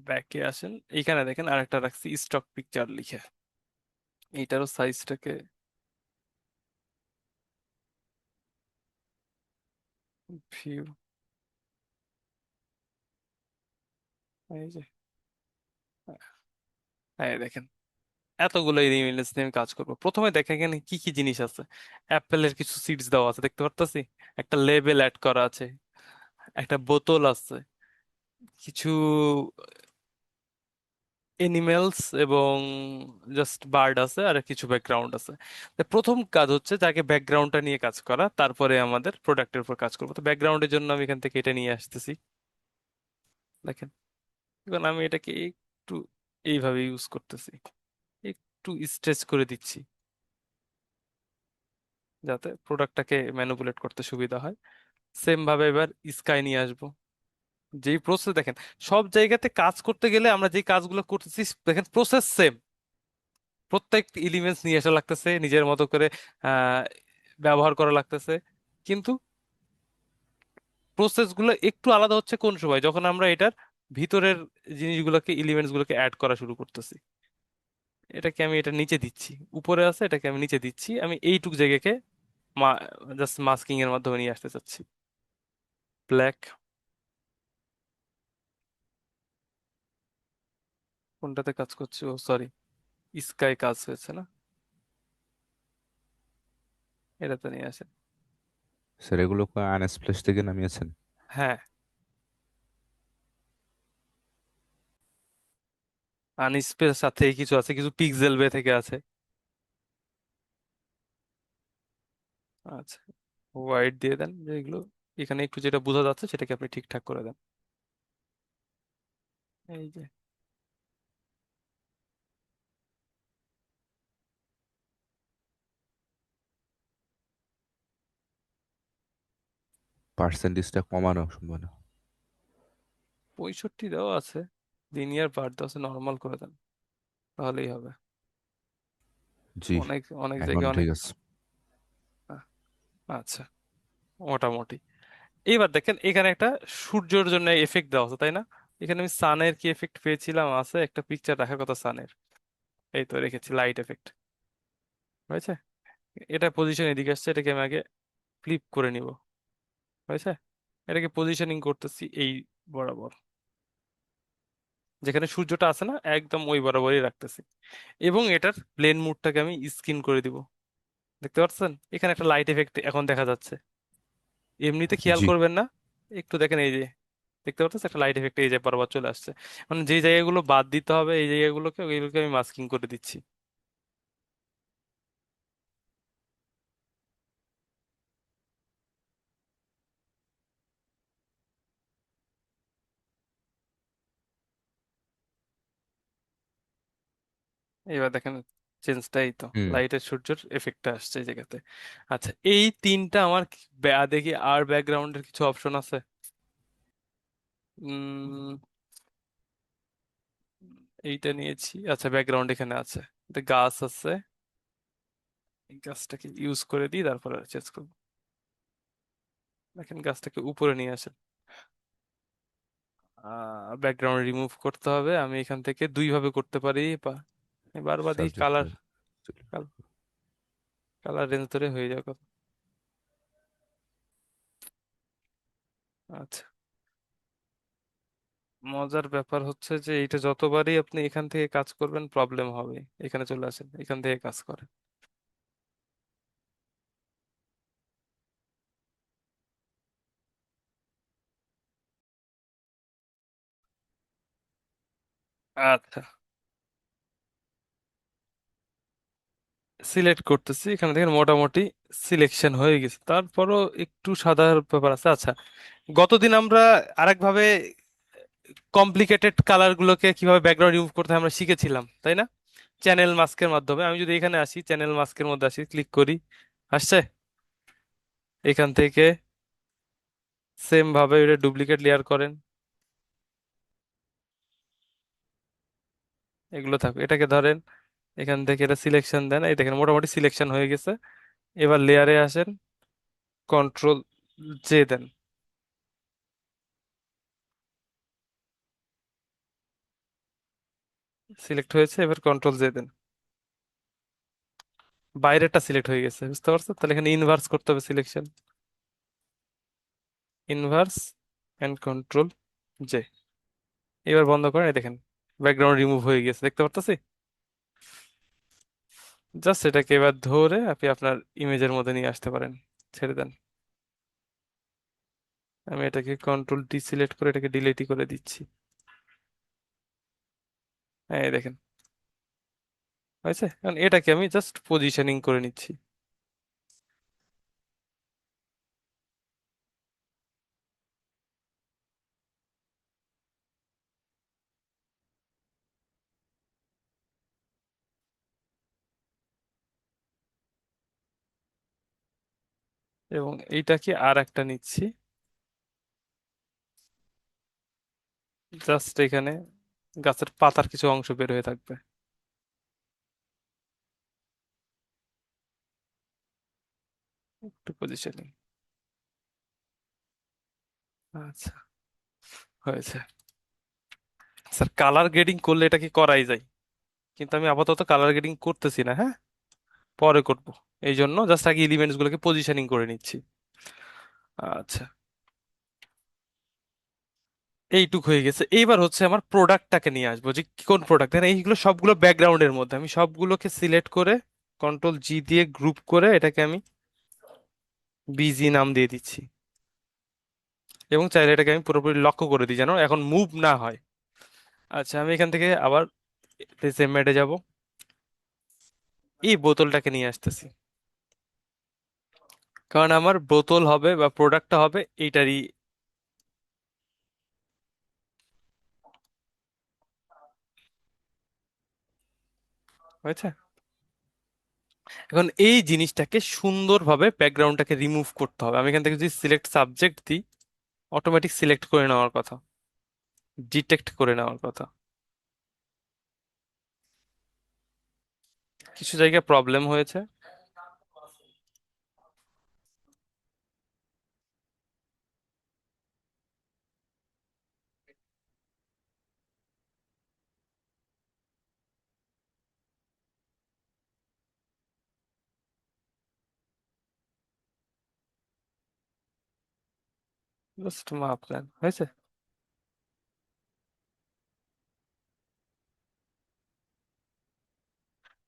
ব্যাকে আসেন, এইখানে দেখেন আরেকটা রাখছি স্টক পিকচার লিখে, এইটারও সাইজটাকে ভিউ, এই যে, হ্যাঁ দেখেন, এতগুলো ইমেজ নিয়ে আমি কাজ করবো। প্রথমে দেখেন এখানে কি কি জিনিস আছে, অ্যাপেলের কিছু সিডস দেওয়া আছে দেখতে পারতাছি, একটা লেবেল অ্যাড করা আছে, একটা বোতল আছে, কিছু এনিমেলস এবং জাস্ট বার্ড আছে, আর কিছু ব্যাকগ্রাউন্ড আছে। তো প্রথম কাজ হচ্ছে যাকে ব্যাকগ্রাউন্ডটা নিয়ে কাজ করা, তারপরে আমাদের প্রোডাক্টের উপর কাজ করবো। তো ব্যাকগ্রাউন্ডের জন্য আমি এখান থেকে এটা নিয়ে আসতেছি, দেখেন। এখন আমি এটাকে একটু এইভাবে ইউজ করতেছি, একটু স্ট্রেচ করে দিচ্ছি, যাতে প্রোডাক্টটাকে ম্যানিপুলেট করতে সুবিধা হয়। সেম ভাবে এবার স্কাই নিয়ে আসবো, যেই প্রসেস দেখেন, সব জায়গাতে কাজ করতে গেলে আমরা যেই কাজগুলো করতেছি দেখেন প্রসেস সেম, প্রত্যেক এলিমেন্টস নিয়ে আসা লাগতেছে, নিজের মতো করে আহ ব্যবহার করা লাগতেছে, কিন্তু প্রসেস গুলো একটু আলাদা হচ্ছে কোন সময়, যখন আমরা এটার ভিতরের জিনিসগুলোকে, এলিমেন্টস গুলোকে অ্যাড করা শুরু করতেছি। এটাকে আমি এটা নিচে দিচ্ছি, উপরে আছে এটাকে আমি নিচে দিচ্ছি, আমি এইটুক জায়গাকে জাস্ট মাস্কিং এর মাধ্যমে নিয়ে আসতে চাচ্ছি, ব্ল্যাক, কোনটাতে কাজ করছে, ও সরি, স্কাই কাজ হয়েছে না, এটাতে নিয়ে আসেন। স্যার এগুলো আনস্প্লেশ থেকে নামিয়েছেন? হ্যাঁ, আনস্পেস সাথে কিছু আছে, কিছু পিক্সেল বে থেকে আছে। আচ্ছা, হোয়াইট দিয়ে দেন যেগুলো, এখানে একটু যেটা বোঝা যাচ্ছে সেটাকে আপনি ঠিকঠাক করে দেন, এই যে। পার্সেন্টেজটা কমানো সম্ভব না? 65 দেওয়া আছে, লিনিয়ার বার দেওয়া আছে, নর্মাল করে দেন, তাহলেই হবে। জি, অনেক অনেক এখন জায়গায় অনেক, ঠিক আছে। আহ, আচ্ছা, মোটামুটি। এইবার দেখেন এখানে একটা সূর্যের জন্য এফেক্ট দেওয়া আছে, তাই না? এখানে আমি সানের কি এফেক্ট পেয়েছিলাম, আছে একটা পিকচার রাখার কথা সানের, এই তো রেখেছি, লাইট এফেক্ট হয়েছে। এটা পজিশন এদিকে আসছে, এটাকে আমি আগে ফ্লিপ করে নিব, হয়েছে। এটাকে পজিশনিং করতেছি এই বরাবর, যেখানে সূর্যটা আছে না একদম ওই বরাবরই রাখতেছি, এবং এটার প্লেন মুডটাকে আমি স্কিন করে দিব। দেখতে পাচ্ছেন এখানে একটা লাইট এফেক্ট এখন দেখা যাচ্ছে, এমনিতে খেয়াল জি। করবেন না, একটু দেখেন এই যে, দেখতে পাচ্ছেন একটা লাইট এফেক্ট এই যে বরাবর চলে আসছে। মানে যে জায়গাগুলো বাদ দিতে হবে এই জায়গাগুলোকে, ওইগুলোকে আমি মাস্কিং করে দিচ্ছি। এবার দেখেন চেঞ্জটাই তো, হুম। লাইটের সূর্যের এফেক্টটা আসছে এই জায়গাতে। আচ্ছা, এই তিনটা আমার দেখি আর ব্যাকগ্রাউন্ডের কিছু অপশন আছে। উম এইটা নিয়েছি, আচ্ছা ব্যাকগ্রাউন্ড এখানে আছে, এটা গাছ আছে, এই গাছটাকে ইউজ করে দিই, তারপরে চেঞ্জ করবো। দেখেন গাছটাকে উপরে নিয়ে আসেন, ব্যাকগ্রাউন্ড রিমুভ করতে হবে, আমি এখান থেকে দুই ভাবে করতে পারি, বা বারবার সাবজেক্ট। কালার, কালার রেঞ্জ ধরে হয়ে যাবে কথা। আচ্ছা, মজার ব্যাপার হচ্ছে যে এটা যতবারই আপনি এখান থেকে কাজ করবেন প্রবলেম হবে। এখানে চলে আসেন, এখান থেকে কাজ করেন। আচ্ছা, সিলেক্ট করতেছি, এখানে দেখেন মোটামুটি সিলেকশন হয়ে গেছে, তারপরও একটু সাদা ব্যাপার আছে। আচ্ছা, গতদিন আমরা আরেকভাবে কমপ্লিকেটেড কালার গুলোকে কিভাবে ব্যাকগ্রাউন্ড রিমুভ করতে হয় আমরা শিখেছিলাম, তাই না? চ্যানেল মাস্কের মাধ্যমে। আমি যদি এখানে আসি, চ্যানেল মাস্কের মধ্যে আসি, ক্লিক করি, আসছে। এখান থেকে সেম ভাবে এটা ডুপ্লিকেট লেয়ার করেন, এগুলো থাকবে। এটাকে ধরেন, এখান থেকে এটা সিলেকশন দেন, এই দেখেন মোটামুটি সিলেকশন হয়ে গেছে। এবার লেয়ারে আসেন, কন্ট্রোল জে দেন, সিলেক্ট হয়েছে। এবার কন্ট্রোল জে দেন, বাইরেটা সিলেক্ট হয়ে গেছে, বুঝতে পারছো? তাহলে এখানে ইনভার্স করতে হবে selection, inverse and control J. এবার বন্ধ করেন, এই দেখেন ব্যাকগ্রাউন্ড রিমুভ হয়ে গেছে, দেখতে পারতেছি। জাস্ট এটাকে এবার ধরে আপনি আপনার ইমেজের মধ্যে নিয়ে আসতে পারেন, ছেড়ে দেন। আমি এটাকে কন্ট্রোল ডি সিলেক্ট করে এটাকে ডিলিটই করে দিচ্ছি। হ্যাঁ, এই দেখেন হয়েছে। কারণ এটাকে আমি জাস্ট পজিশনিং করে নিচ্ছি। এবং এইটাকে আর একটা নিচ্ছি, জাস্ট এখানে গাছের পাতার কিছু অংশ বের হয়ে থাকবে, একটু পজিশনিং। আচ্ছা, হয়েছে। স্যার, কালার গ্রেডিং করলে এটা কি করাই যায়, কিন্তু আমি আপাতত কালার গ্রেডিং করতেছি না, হ্যাঁ, পরে করব। এই জন্য জাস্ট আগে এলিমেন্টস গুলোকে পজিশনিং করে নিচ্ছি। আচ্ছা, এইটুক হয়ে গেছে। এইবার হচ্ছে আমার প্রোডাক্টটাকে নিয়ে আসবো, যে কোন প্রোডাক্ট। এইগুলো সবগুলো ব্যাকগ্রাউন্ডের মধ্যে আমি সবগুলোকে সিলেক্ট করে কন্ট্রোল জি দিয়ে গ্রুপ করে এটাকে আমি বিজি নাম দিয়ে দিচ্ছি। এবং চাইলে এটাকে আমি পুরোপুরি লক্ষ্য করে দিই যেন এখন মুভ না হয়। আচ্ছা, আমি এখান থেকে আবার সেম মেটে যাব, এই বোতলটাকে নিয়ে আসতেছি, কারণ আমার বোতল হবে বা প্রোডাক্টটা হবে এইটারই। হয়েছে। এখন এই জিনিসটাকে সুন্দরভাবে ব্যাকগ্রাউন্ডটাকে রিমুভ করতে হবে। আমি এখান থেকে যদি সিলেক্ট সাবজেক্ট দিই, অটোমেটিক সিলেক্ট করে নেওয়ার কথা, ডিটেক্ট করে নেওয়ার কথা। কিছু জায়গায় প্রবলেম হয়েছে। জাস্ট মাপ নেন, হয়েছে।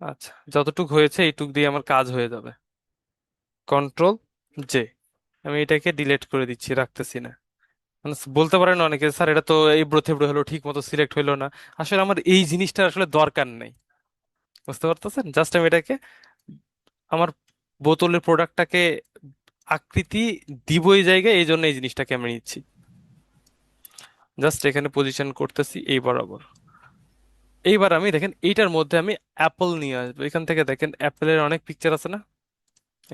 আচ্ছা, যতটুক হয়েছে এইটুক দিয়ে আমার কাজ হয়ে যাবে। কন্ট্রোল জে, আমি এটাকে ডিলিট করে দিচ্ছি, রাখতেছি না। মানে বলতে পারেন অনেকে, স্যার এটা তো এবড়ো থেবড়ো হলো, ঠিক মতো সিলেক্ট হইলো না। আসলে আমার এই জিনিসটা আসলে দরকার নেই, বুঝতে পারতেছেন? জাস্ট আমি এটাকে আমার বোতলের প্রোডাক্টটাকে আকৃতি দিব এই জায়গায়, এই জন্য এই জিনিসটাকে আমি নিচ্ছি। জাস্ট এখানে পজিশন করতেছি এই বরাবর। এইবার আমি দেখেন এইটার মধ্যে আমি অ্যাপল নিয়ে আসবো। এখান থেকে দেখেন অ্যাপেলের অনেক পিকচার আছে না,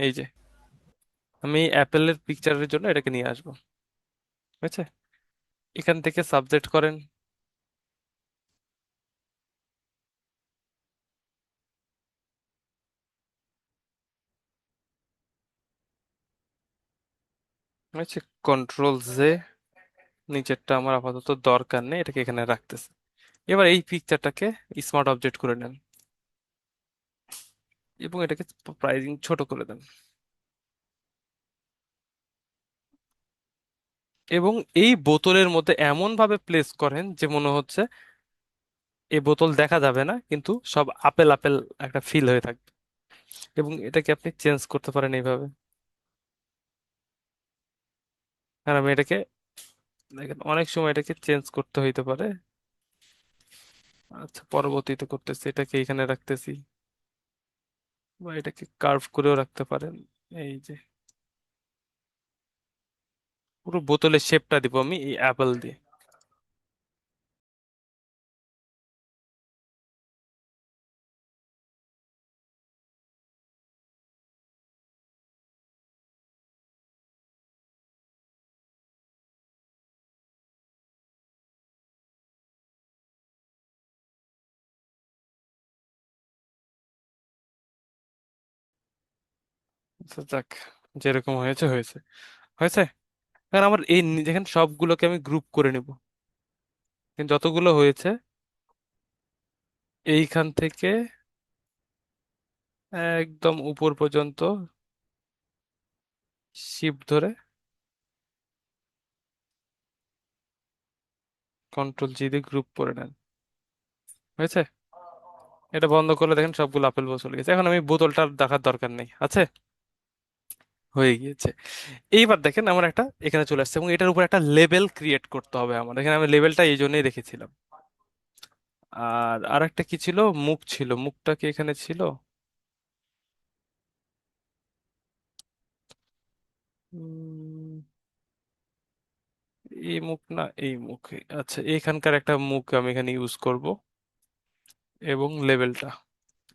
এই যে আমি অ্যাপেলের পিকচারের জন্য এটাকে নিয়ে আসবো। বুঝছে? এখান থেকে সাবজেক্ট করেন, বুঝছে, কন্ট্রোল জে। নিচেরটা আমার আপাতত দরকার নেই, এটাকে এখানে রাখতেছে। এবার এই পিকচারটাকে স্মার্ট অবজেক্ট করে নেন এবং এটাকে প্রাইজিং ছোট করে দেন। এবং এই বোতলের মধ্যে এমন ভাবে প্লেস করেন যে মনে হচ্ছে এই বোতল দেখা যাবে না, কিন্তু সব আপেল আপেল একটা ফিল হয়ে থাকবে। এবং এটাকে আপনি চেঞ্জ করতে পারেন এইভাবে। আর আমি এটাকে, দেখেন, অনেক সময় এটাকে চেঞ্জ করতে হইতে পারে। আচ্ছা, পরবর্তীতে করতেছি, এটাকে এখানে রাখতেছি, বা এটাকে কার্ভ করেও রাখতে পারেন। এই যে পুরো বোতলের শেপটা দিব আমি এই অ্যাপেল দিয়ে। আচ্ছা, যাক, যেরকম হয়েছে হয়েছে। হয়েছে। কারণ আমার এই দেখেন সবগুলোকে আমি গ্রুপ করে নিব, কিন্তু যতগুলো হয়েছে এইখান থেকে একদম উপর পর্যন্ত শিপ ধরে কন্ট্রোল জি দিয়ে গ্রুপ করে নেন। হয়েছে। এটা বন্ধ করলে দেখেন সবগুলো আপেল চলে গেছে। এখন আমি বোতলটা আর দেখার দরকার নেই, আছে, হয়ে গিয়েছে। এইবার দেখেন আমার একটা এখানে চলে আসছে, এবং এটার উপর একটা লেবেল ক্রিয়েট করতে হবে আমার। এখানে আমি লেবেলটা এই জন্যই রেখেছিলাম। আর আরেকটা কি ছিল, মুখ ছিল, মুখটা কি এখানে ছিল? উম, এই মুখ না, এই মুখ। আচ্ছা, এখানকার একটা মুখ আমি এখানে ইউজ করব। এবং লেবেলটা,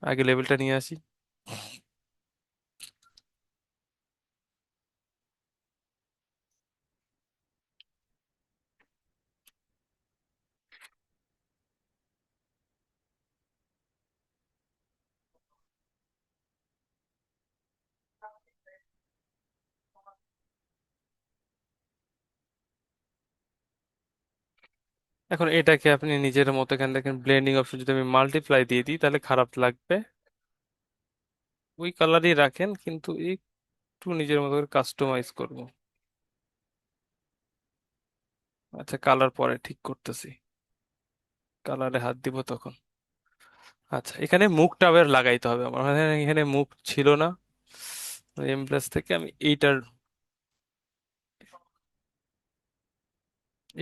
আগে লেবেলটা নিয়ে আসি। এখন এটাকে আপনি নিজের মতো, এখানে দেখেন ব্লেন্ডিং অপশন, যদি আমি মাল্টিপ্লাই দিয়ে দিই তাহলে খারাপ লাগবে। ওই কালারই রাখেন, কিন্তু একটু নিজের মতো করে কাস্টমাইজ করব। আচ্ছা, কালার পরে ঠিক করতেছি, কালারে হাত দিব তখন। আচ্ছা, এখানে মুখটা আবার লাগাইতে হবে আমার, মানে এখানে মুখ ছিল না। এমপ্রেস থেকে আমি এইটার,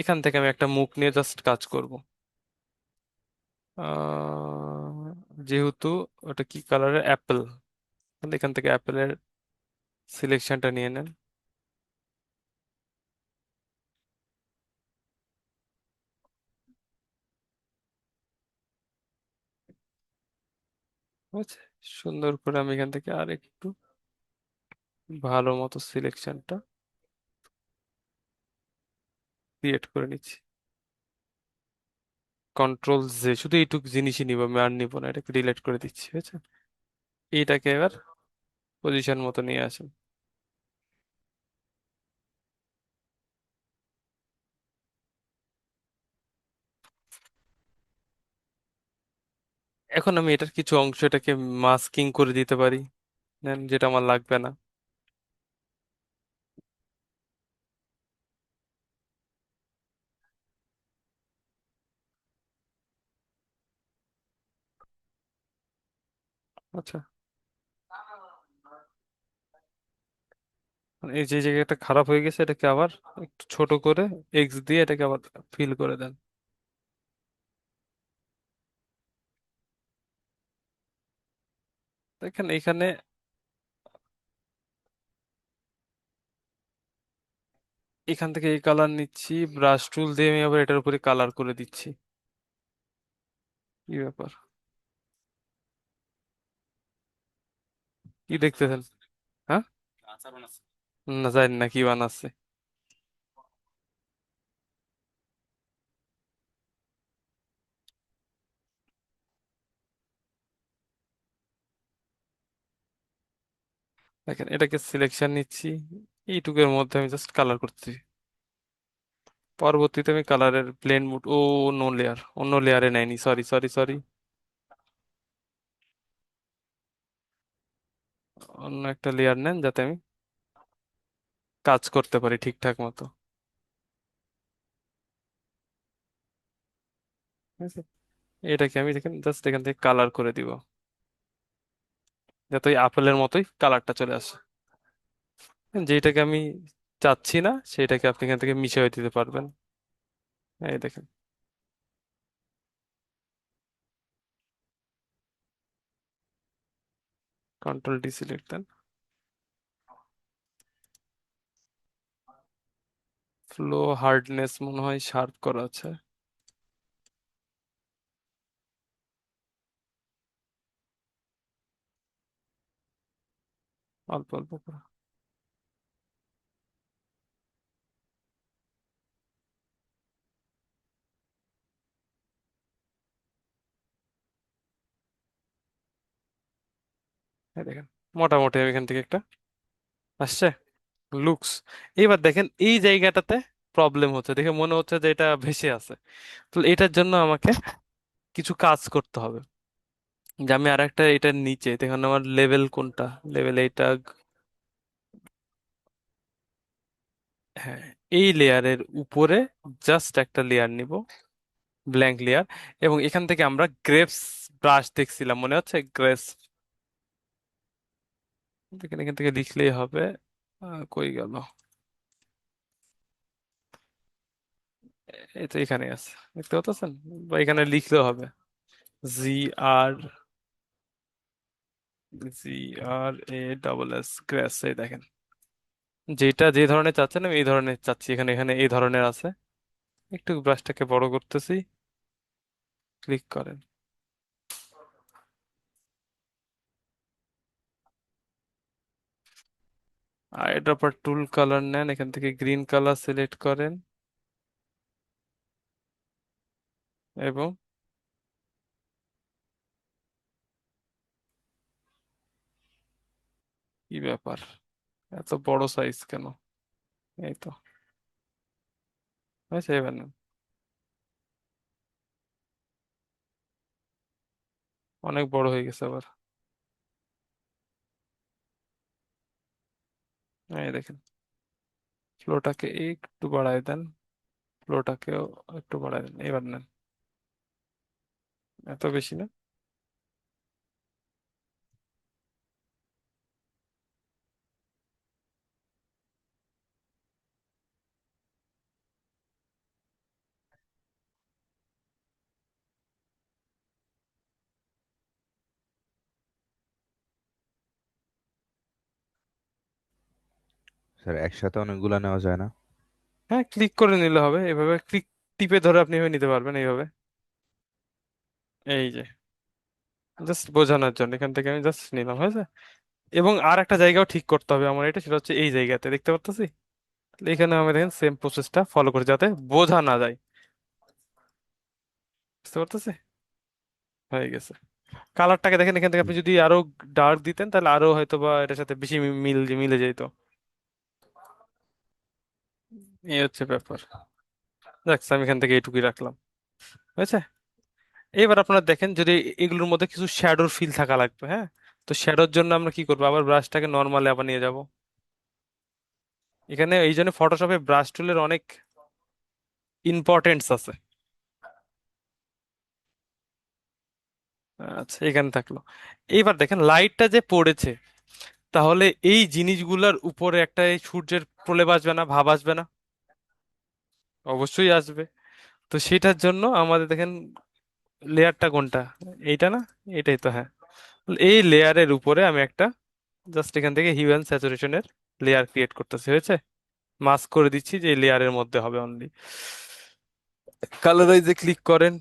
এখান থেকে আমি একটা মুখ নিয়ে জাস্ট কাজ করব। যেহেতু ওটা কি কালারের, অ্যাপেল, তাহলে এখান থেকে অ্যাপেলের সিলেকশনটা নিয়ে নেন। বুঝছে? সুন্দর করে আমি এখান থেকে আর একটু ভালো মতো সিলেকশনটা ক্রিয়েট করে নিচ্ছি। কন্ট্রোল জে, শুধু এইটুকু জিনিসই নিব, আমি আর নিব না, এটাকে ডিলিট করে দিচ্ছি, বুঝছেন? এইটাকে এবার পজিশন মতো নিয়ে আসেন। এখন আমি এটার কিছু অংশ এটাকে মাস্কিং করে দিতে পারি, নেন, যেটা আমার লাগবে না। আচ্ছা, মানে এই যে জায়গাটা খারাপ হয়ে গেছে, এটাকে আবার একটু ছোট করে এক্স দিয়ে এটাকে আবার ফিল করে দেন। দেখেন এখানে, এখান থেকে এই কালার নিচ্ছি, ব্রাশ টুল দিয়ে আমি আবার এটার উপরে কালার করে দিচ্ছি। কি ব্যাপার, কি দেখতেছেন? হ্যাঁ, না জানি না কি বানাচ্ছে। দেখেন এটাকে সিলেকশন নিচ্ছি, এইটুকের মধ্যে আমি জাস্ট কালার করতেছি। পরবর্তীতে আমি কালারের প্লেন মুড, ও অন্য লেয়ার, অন্য লেয়ারে নেয়নি, সরি সরি সরি, অন্য একটা লেয়ার নেন যাতে আমি কাজ করতে পারি ঠিকঠাক মতো। ঠিক আছে? এটাকে আমি দেখেন জাস্ট এখান থেকে কালার করে দিব, যাতে ওই আপেলের মতোই কালারটা চলে আসে। যেটাকে আমি চাচ্ছি না সেটাকে আপনি এখান থেকে মিশিয়ে দিতে পারবেন। এই দেখেন, কন্ট্রোল ডি সিলেক্ট দেন। ফ্লো হার্ডনেস মনে হয় শার্প করা আছে। অল্প অল্প করে। এই দেখেন, মোটামুটি আমি এখান থেকে একটা আসছে লুকস। এবার দেখেন এই জায়গাটাতে প্রবলেম হচ্ছে, দেখে মনে হচ্ছে যে এটা ভেসে আছে। তো এটার জন্য আমাকে কিছু কাজ করতে হবে। যে আমি আর একটা এটার নিচে দেখুন, আমার লেভেল কোনটা, লেভেল এইটা। হ্যাঁ, এই লেয়ারের উপরে জাস্ট একটা লেয়ার নিব, ব্ল্যাঙ্ক লেয়ার। এবং এখান থেকে আমরা গ্রেপস ব্রাশ দেখছিলাম, মনে হচ্ছে গ্রেপস। দেখেন এখান থেকে লিখলেই হবে। কই গেল? এই তো এখানে আছে, দেখতে পাচ্ছেন? বা এখানে লিখলেও হবে জি আর, GRASS গ্রেস। এই দেখেন, যেটা যে ধরনের চাচ্ছেন আমি এই ধরনের চাচ্ছি, এখানে এখানে এই ধরনের আছে। একটু ব্রাশটাকে বড় করতেছি, ক্লিক করেন। আর এটার পর টুল কালার নেন, এখান থেকে গ্রিন কালার সিলেক্ট করেন। এবং কি ব্যাপার, এত বড় সাইজ কেন? এই তো হয়েছে, এবার নেন। অনেক বড় হয়ে গেছে আবার। এই দেখেন, ফ্লোটাকে একটু বাড়ায় দেন, ফ্লোটাকেও একটু বাড়ায় দেন, এবার নেন। এত বেশি না। স্যার একসাথে অনেকগুলা নেওয়া যায় না? হ্যাঁ, ক্লিক করে নিলে হবে, এভাবে ক্লিক টিপে ধরে আপনি এভাবে নিতে পারবেন এইভাবে। এই যে, জাস্ট বোঝানোর জন্য এখান থেকে আমি জাস্ট নিলাম, হয়েছে। এবং আর একটা জায়গাও ঠিক করতে হবে আমার, এটা সেটা হচ্ছে এই জায়গাতে দেখতে পাচ্ছি। এখানে আমি দেখেন সেম প্রসেসটা ফলো করে, যাতে বোঝা না যায়। বুঝতে পারতেছি, হয়ে গেছে। কালারটাকে দেখেন, এখান থেকে আপনি যদি আরো ডার্ক দিতেন তাহলে আরো হয়তো বা এটার সাথে বেশি মিল মিলে যেত। এই হচ্ছে ব্যাপার। দেখ, আমি এখান থেকে এইটুকুই রাখলাম, হয়েছে। এবার আপনারা দেখেন, যদি এগুলোর মধ্যে কিছু শ্যাডোর ফিল থাকা লাগবে, হ্যাঁ। তো শ্যাডোর জন্য আমরা কি করবো, আবার ব্রাশটাকে নর্মালে আবার নিয়ে যাব। এখানে এই জন্য ফটোশপে ব্রাশ টুলের অনেক ইম্পর্টেন্স আছে। আচ্ছা, এখানে থাকলো। এইবার দেখেন লাইটটা যে পড়েছে, তাহলে এই জিনিসগুলোর উপরে একটা এই সূর্যের প্রলেপ আসবে না, ভাব আসবে না? অবশ্যই আসবে। তো সেটার জন্য আমাদের দেখেন লেয়ারটা কোনটা, এইটা না? এটাই তো, হ্যাঁ। এই লেয়ারের উপরে আমি একটা জাস্ট এখান থেকে হিউ অ্যান্ড স্যাচুরেশনের লেয়ার ক্রিয়েট করতেছি, হয়েছে। মাস্ক করে দিচ্ছি যে লেয়ারের মধ্যে হবে অনলি। কালারাইজে ক্লিক করেন।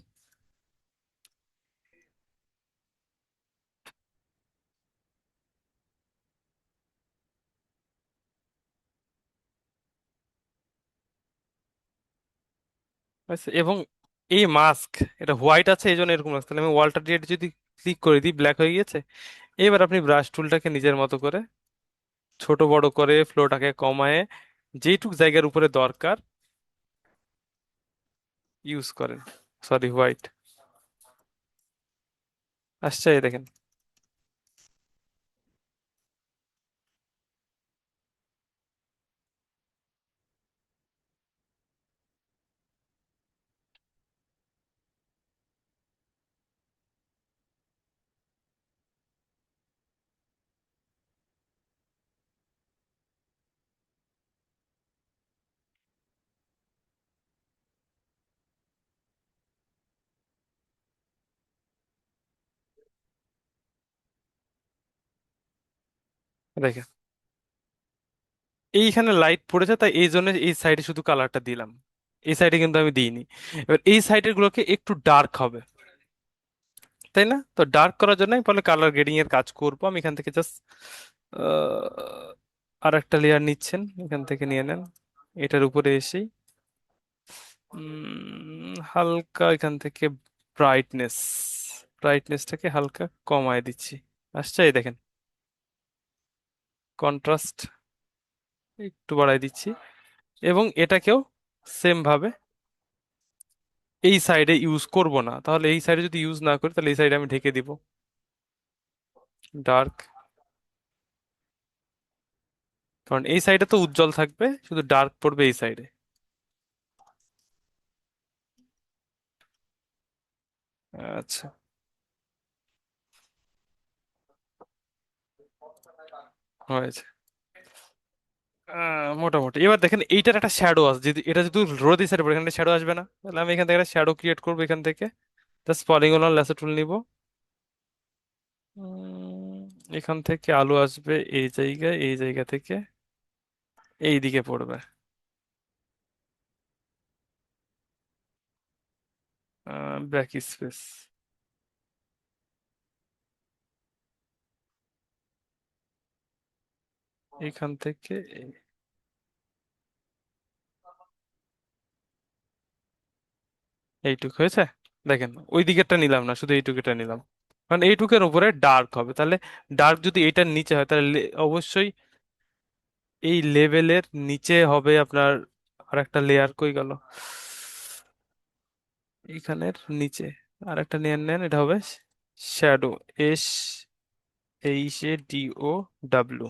আচ্ছা, এবং এই মাস্ক, এটা হোয়াইট আছে এই জন্য এরকম লাগছে, তাহলে আমি ওয়ালটা দিয়ে যদি ক্লিক করে দিই, ব্ল্যাক হয়ে গিয়েছে। এবার আপনি ব্রাশ টুলটাকে নিজের মতো করে ছোট বড় করে ফ্লোটাকে কমায় যেইটুক জায়গার উপরে দরকার ইউজ করেন। সরি, হোয়াইট আসছে, এই দেখেন। দেখেন এইখানে লাইট পড়েছে, তাই এই জন্য এই সাইডে শুধু কালারটা দিলাম, এই সাইডে কিন্তু আমি দিইনি। এবার এই সাইডের গুলোকে একটু ডার্ক হবে, তাই না? তো ডার্ক করার জন্য আমি পরে কালার গ্রেডিং এর কাজ করব। আমি এখান থেকে জাস্ট আর একটা লেয়ার নিচ্ছেন, এখান থেকে নিয়ে নেন, এটার উপরে এসেই হালকা এখান থেকে ব্রাইটনেস, ব্রাইটনেসটাকে হালকা কমায় দিচ্ছি। আসছে, এই দেখেন কন্ট্রাস্ট একটু বাড়াই দিচ্ছি। এবং এটাকেও সেম ভাবে এই সাইডে ইউজ করব না, তাহলে এই সাইডে যদি ইউজ না করি তাহলে এই সাইডে আমি ঢেকে দিব ডার্ক, কারণ এই সাইডে তো উজ্জ্বল থাকবে, শুধু ডার্ক পড়বে এই সাইডে। আচ্ছা, হয়েছে। মোটামুটি এবার দেখেন এইটার একটা শ্যাডো আছে, যদি এটা যদি রোদ এই সাইডে পড়ে এখানে শ্যাডো আসবে না, তাহলে আমি এখান থেকে একটা শ্যাডো ক্রিয়েট করবো। এখান থেকে জাস্ট পলিগন ল্যাসো টুল নিব। উম, এখান থেকে আলো আসবে এই জায়গায়, এই জায়গা থেকে এই দিকে পড়বে, ব্যাক স্পেস এখান থেকে এইটুক হয়েছে। দেখেন ওই দিকেরটা নিলাম না, শুধু এইটুকুটা নিলাম, কারণ এইটুকের উপরে ডার্ক হবে। তাহলে ডার্ক যদি এইটার নিচে হয় তাহলে অবশ্যই এই লেভেলের নিচে হবে আপনার আর একটা লেয়ার। কই গেল? এখানের নিচে আর একটা লেয়ার নেন, এটা হবে shadow, S H A D O W.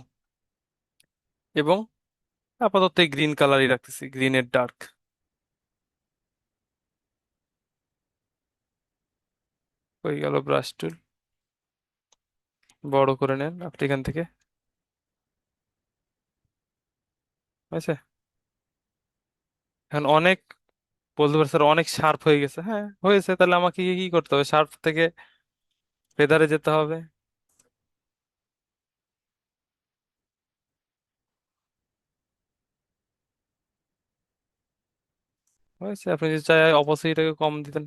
এবং আপাতত এই গ্রিন কালারই রাখতেছি, গ্রিনের ডার্ক। হয়ে গেল ব্রাশ টুল, বড় করে নেন আপনি এখান থেকে, হয়েছে। এখন অনেক বলতে পারছি স্যার অনেক শার্প হয়ে গেছে, হ্যাঁ হয়েছে। তাহলে আমাকে কি কি করতে হবে? শার্প থেকে ফেদারে যেতে হবে। হয়েছে, আপনি যদি চাই অপোসিটটাকে কম দিতেন।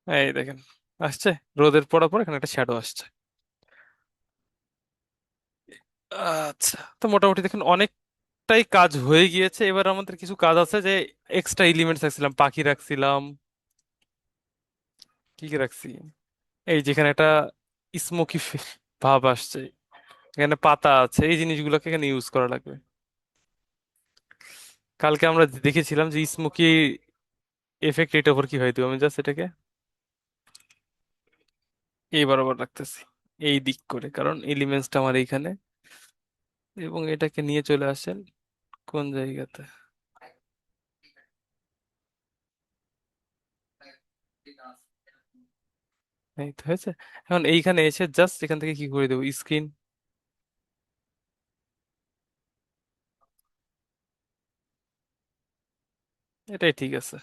এই দেখেন আসছে, রোদের পড়ার পর এখানে একটা শ্যাডো আসছে। আচ্ছা, তো মোটামুটি দেখুন অনেকটাই কাজ হয়ে গিয়েছে। এবার আমাদের কিছু কাজ আছে, যে এক্সট্রা এলিমেন্টস রাখছিলাম, পাখি রাখছিলাম, কি কি রাখছি, এই যেখানে একটা স্মোকি ভাব আসছে, এখানে পাতা আছে, এই জিনিসগুলোকে এখানে ইউজ করা লাগবে। কালকে আমরা দেখেছিলাম যে স্মোকি এফেক্ট এটা ওপর কি হয়, তো আমি জাস্ট এটাকে এই বরাবর রাখতেছি এই দিক করে, কারণ এলিমেন্টসটা আমার এইখানে। এবং এটাকে নিয়ে চলে আসেন কোন জায়গাতে, এই তো হয়েছে। এখন এইখানে এসে জাস্ট এখান থেকে কি করে দেবো, স্ক্রিন, এটাই ঠিক আছে।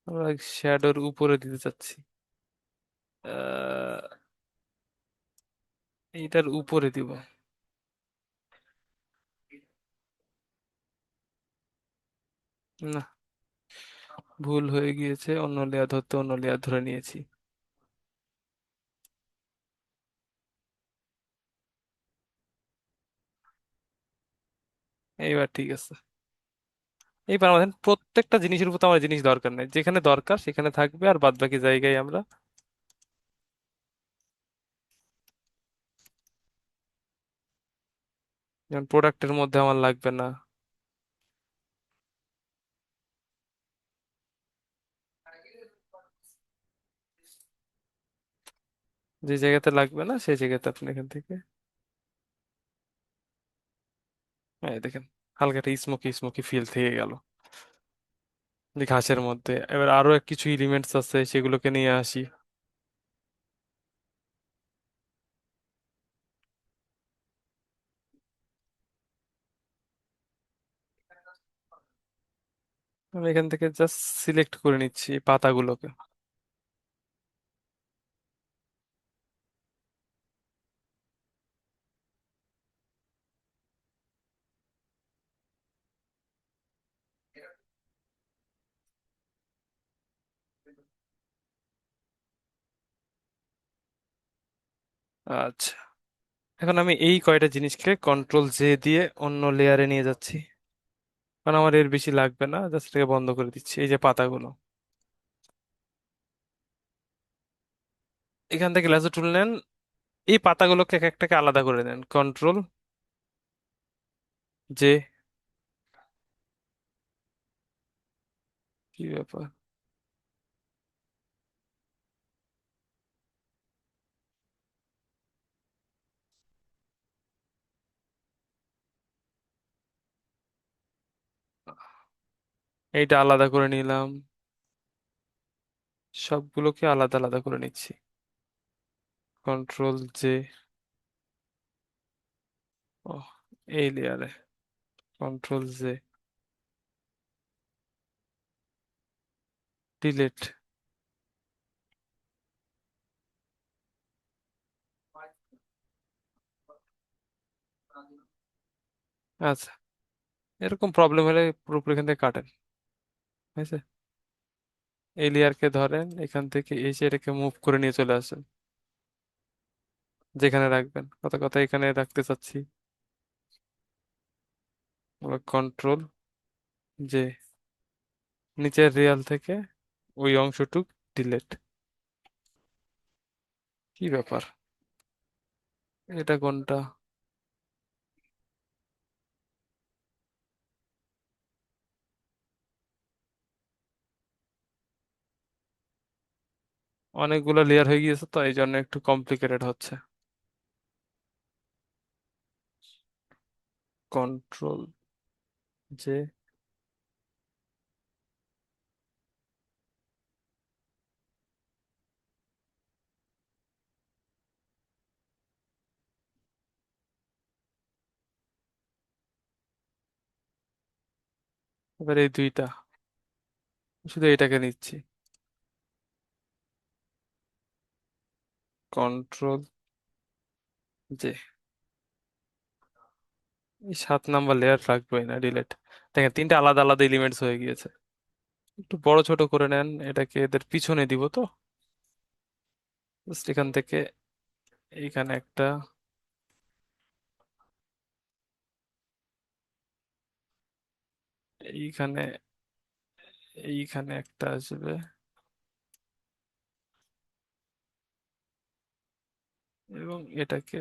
আমরা শ্যাডোর উপরে দিতে চাচ্ছি, আহ, এইটার উপরে দিব। না, ভুল হয়ে গিয়েছে, অন্য লেয়ার ধরতে অন্য লেয়ার ধরে নিয়েছি। এইবার ঠিক আছে। এইবার আমাদের প্রত্যেকটা জিনিসের উপর তো আমার জিনিস দরকার নেই, যেখানে দরকার সেখানে থাকবে, আর বাদ বাকি জায়গায় আমরা যেমন প্রোডাক্টের মধ্যে আমার লাগবে না। যে জায়গাতে লাগবে না সেই জায়গাতে আপনি এখান থেকে, এই দেখেন হালকা একটা স্মোকি স্মোকি ফিল থেকে গেল যে ঘাসের মধ্যে। এবার আরো কিছু এলিমেন্টস আছে, সেগুলোকে নিয়ে আসি। আমি এখান থেকে জাস্ট সিলেক্ট করে নিচ্ছি এই পাতাগুলোকে। আচ্ছা, এখন আমি এই কয়টা জিনিসকে কন্ট্রোল জে দিয়ে অন্য লেয়ারে নিয়ে যাচ্ছি, কারণ আমার এর বেশি লাগবে না, জাস্ট এটাকে বন্ধ করে দিচ্ছি। এই যে পাতাগুলো, এখান থেকে লেজার টুল নেন, এই পাতাগুলোকে এক একটাকে আলাদা করে নেন, কন্ট্রোল জে। কি ব্যাপার? এইটা আলাদা করে নিলাম, সবগুলোকে আলাদা আলাদা করে নিচ্ছি, কন্ট্রোল জে। ও, এই লেয়ারে কন্ট্রোল জে, ডিলিট। আচ্ছা, এরকম প্রবলেম হলে পুরোপুরি এখান থেকে কাটেন, ঠিক আছে? এই লেয়ারকে ধরেন, এখান থেকে এসে এটাকে মুভ করে নিয়ে চলে আসেন যেখানে রাখবেন। কথা কথা এখানে রাখতে চাচ্ছি, কন্ট্রোল জে, নিচের রিয়াল থেকে ওই অংশটুক ডিলিট। কি ব্যাপার, এটা কোনটা? অনেকগুলো লেয়ার হয়ে গিয়েছে তো এই জন্য একটু কমপ্লিকেটেড হচ্ছে। কন্ট্রোল জে, এবার এই দুইটা, শুধু এটাকে নিচ্ছি, কন্ট্রোল জে। এই 7 নাম্বার লেয়ার রাখবোই না, ডিলিট। দেখেন তিনটা আলাদা আলাদা এলিমেন্টস হয়ে গিয়েছে। একটু বড় ছোট করে নেন, এটাকে এদের পিছনে দিব তো। জাস্ট এখান থেকে এইখানে একটা, এইখানে, এইখানে একটা আসবে, এবং এটাকে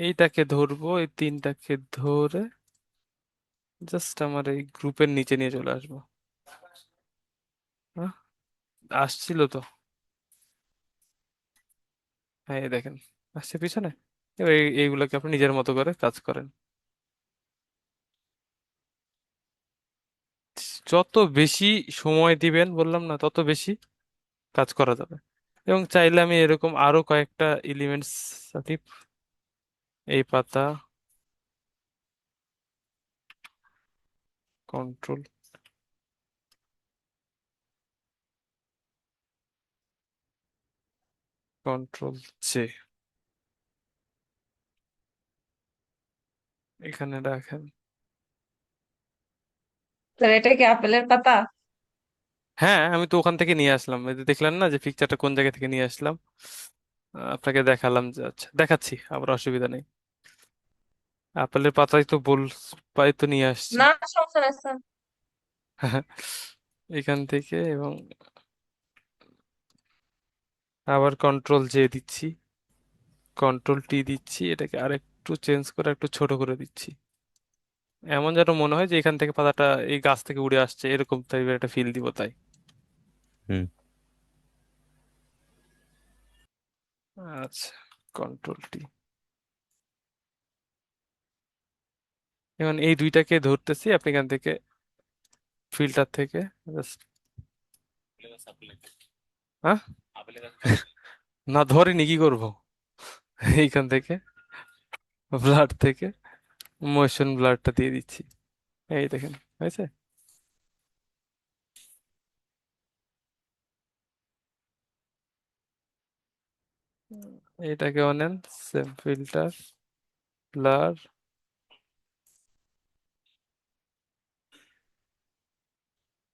এইটাকে ধরবো, এই তিনটাকে ধরে জাস্ট আমার এই গ্রুপের নিচে নিয়ে চলে আসবো। হ্যাঁ, আসছিল তো। হ্যাঁ, এই দেখেন আসছে পিছনে। এবার এইগুলোকে আপনি নিজের মতো করে কাজ করেন। যত বেশি সময় দিবেন বললাম না, তত বেশি কাজ করা যাবে। এবং চাইলে আমি এরকম আরো কয়েকটা এলিমেন্টস, এই পাতা, কন্ট্রোল, কন্ট্রোল জে, এখানে রাখেন। স্যার এটা কি আপেলের পাতা? হ্যাঁ, আমি তো ওখান থেকে নিয়ে আসলাম, এই যে দেখলেন না যে পিকচারটা কোন জায়গা থেকে নিয়ে আসলাম। আপনাকে দেখালাম যে, আচ্ছা দেখাচ্ছি, আবার অসুবিধা নেই। আপেলের পাতাই তো পাই তো নিয়ে আসছি। না, সমস্যা নাই স্যার। এখান থেকে, এবং আবার কন্ট্রোল জে দিচ্ছি, কন্ট্রোল টি দিচ্ছি, এটাকে আরেকটু চেঞ্জ করে একটু ছোট করে দিচ্ছি, এমন যেন মনে হয় যে এখান থেকে পাতাটা এই গাছ থেকে উড়ে আসছে, এরকম টাইপের একটা ফিল দিব তাই। হুম। আচ্ছা, কন্ট্রোল টি। এখন এই দুইটাকে ধরতেছি, আপনি এখান থেকে ফিল্টার থেকে just- হ্যাঁ, না ধরিনি, কি করবো? এইখান থেকে ব্লাড থেকে মোশন ব্লাডটা দিয়ে দিচ্ছি। এই দেখেন, হয়েছে। এটাকেও নেন, সেম ফিল্টার, ব্লার,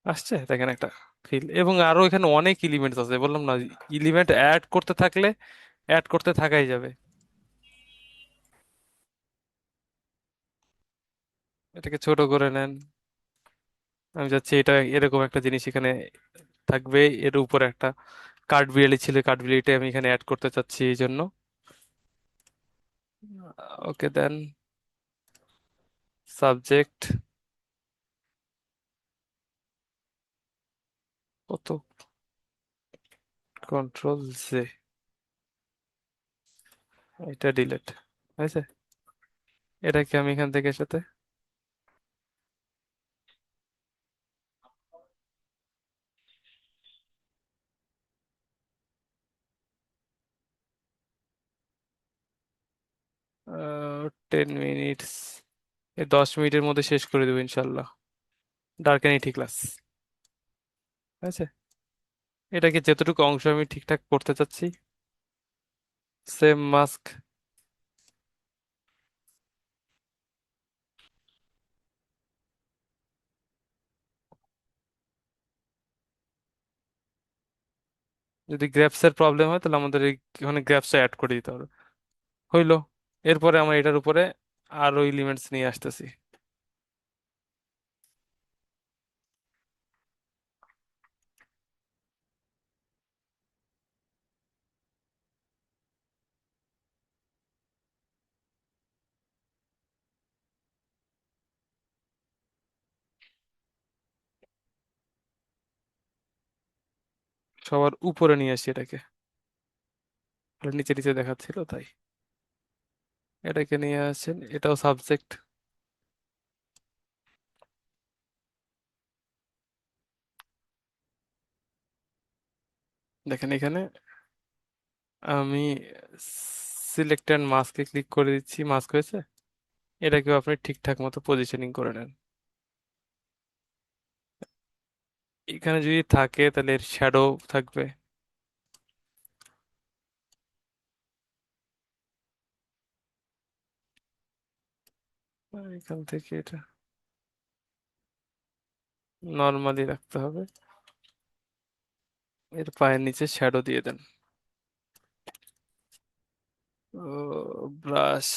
আসছে দেখেন একটা ফিল। এবং আরো এখানে অনেক এলিমেন্টস আছে, বললাম না, এলিমেন্ট অ্যাড করতে থাকলে অ্যাড করতে থাকাই যাবে। এটাকে ছোট করে নেন। আমি চাচ্ছি এটা এরকম একটা জিনিস এখানে থাকবে, এর উপরে একটা কাঠবিড়ালি ছিল, কাঠবিড়ালিটা আমি এখানে অ্যাড করতে চাচ্ছি এই জন্য। ওকে দেন, সাবজেক্ট কত, কন্ট্রোল জে, এটা ডিলেট হয়েছে। এটাকে আমি এখান থেকে সাথে আহ 10 মিনিটস, এই 10 মিনিটের মধ্যে শেষ করে দেবো ইনশাল্লাহ। ডার্ক অ্যানিটি ক্লাস আছে। এটাকে যতটুকু অংশ আমি ঠিকঠাক করতে চাচ্ছি, সেম মাস্ক, যদি গ্রাফসের প্রবলেম হয় তাহলে আমাদের এখানে গ্রাফস অ্যাড করে দিতে হবে। হইলো। এরপরে আমরা এটার উপরে আরো এলিমেন্টস নিয়ে আসতেছি। সবার উপরে নিয়ে আসি এটাকে, আর নিচে নিচে দেখাচ্ছিল তাই। এটাকে নিয়ে আসেন, এটাও সাবজেক্ট। দেখেন এখানে আমি সিলেক্টেড মাস্কে ক্লিক করে দিচ্ছি, মাস্ক হয়েছে। এটাকেও আপনি ঠিকঠাক মতো পজিশনিং করে নেন। এখানে যদি থাকে তাহলে এর শ্যাডো থাকবে। আর এখান থেকে এটা নর্মালি রাখতে হবে। এর পায়ের নিচে শ্যাডো দিয়ে দেন। ও, ব্রাশ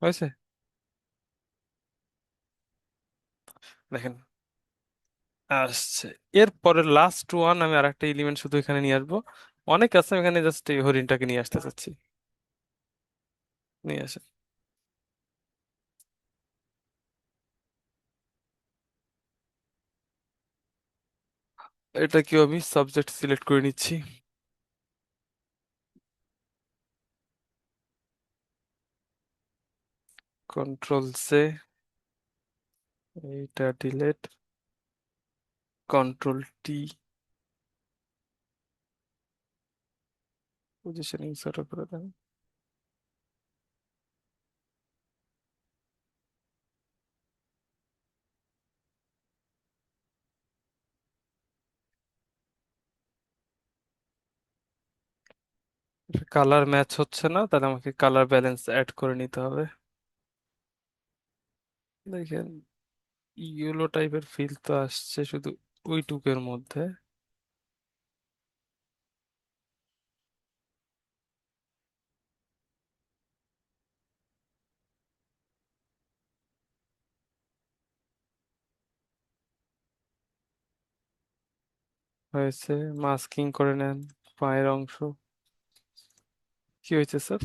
হয়েছে। দেখেন আসছে। এরপরে লাস্ট ওয়ান, আমি আরেকটা এলিমেন্ট শুধু এখানে নিয়ে আসবো। অনেক আছে, আমি এখানে জাস্ট এই হরিণটাকে নিয়ে আসতে চাচ্ছি। নিয়ে আসেন। এটাকেও আমি সাবজেক্ট সিলেক্ট করে নিচ্ছি, কন্ট্রোল সে, এইটা ডিলেট, কন্ট্রোল টি, পজিশনিং ছোট করে দেন। কালার ম্যাচ হচ্ছে না, তাহলে আমাকে কালার ব্যালেন্স অ্যাড করে নিতে হবে। দেখেন ইয়েলো টাইপের ফিল তো আসছে শুধু ওইটুকের মধ্যে। হয়েছে, মাস্কিং করে নেন পায়ের অংশ। কি হয়েছে স্যার?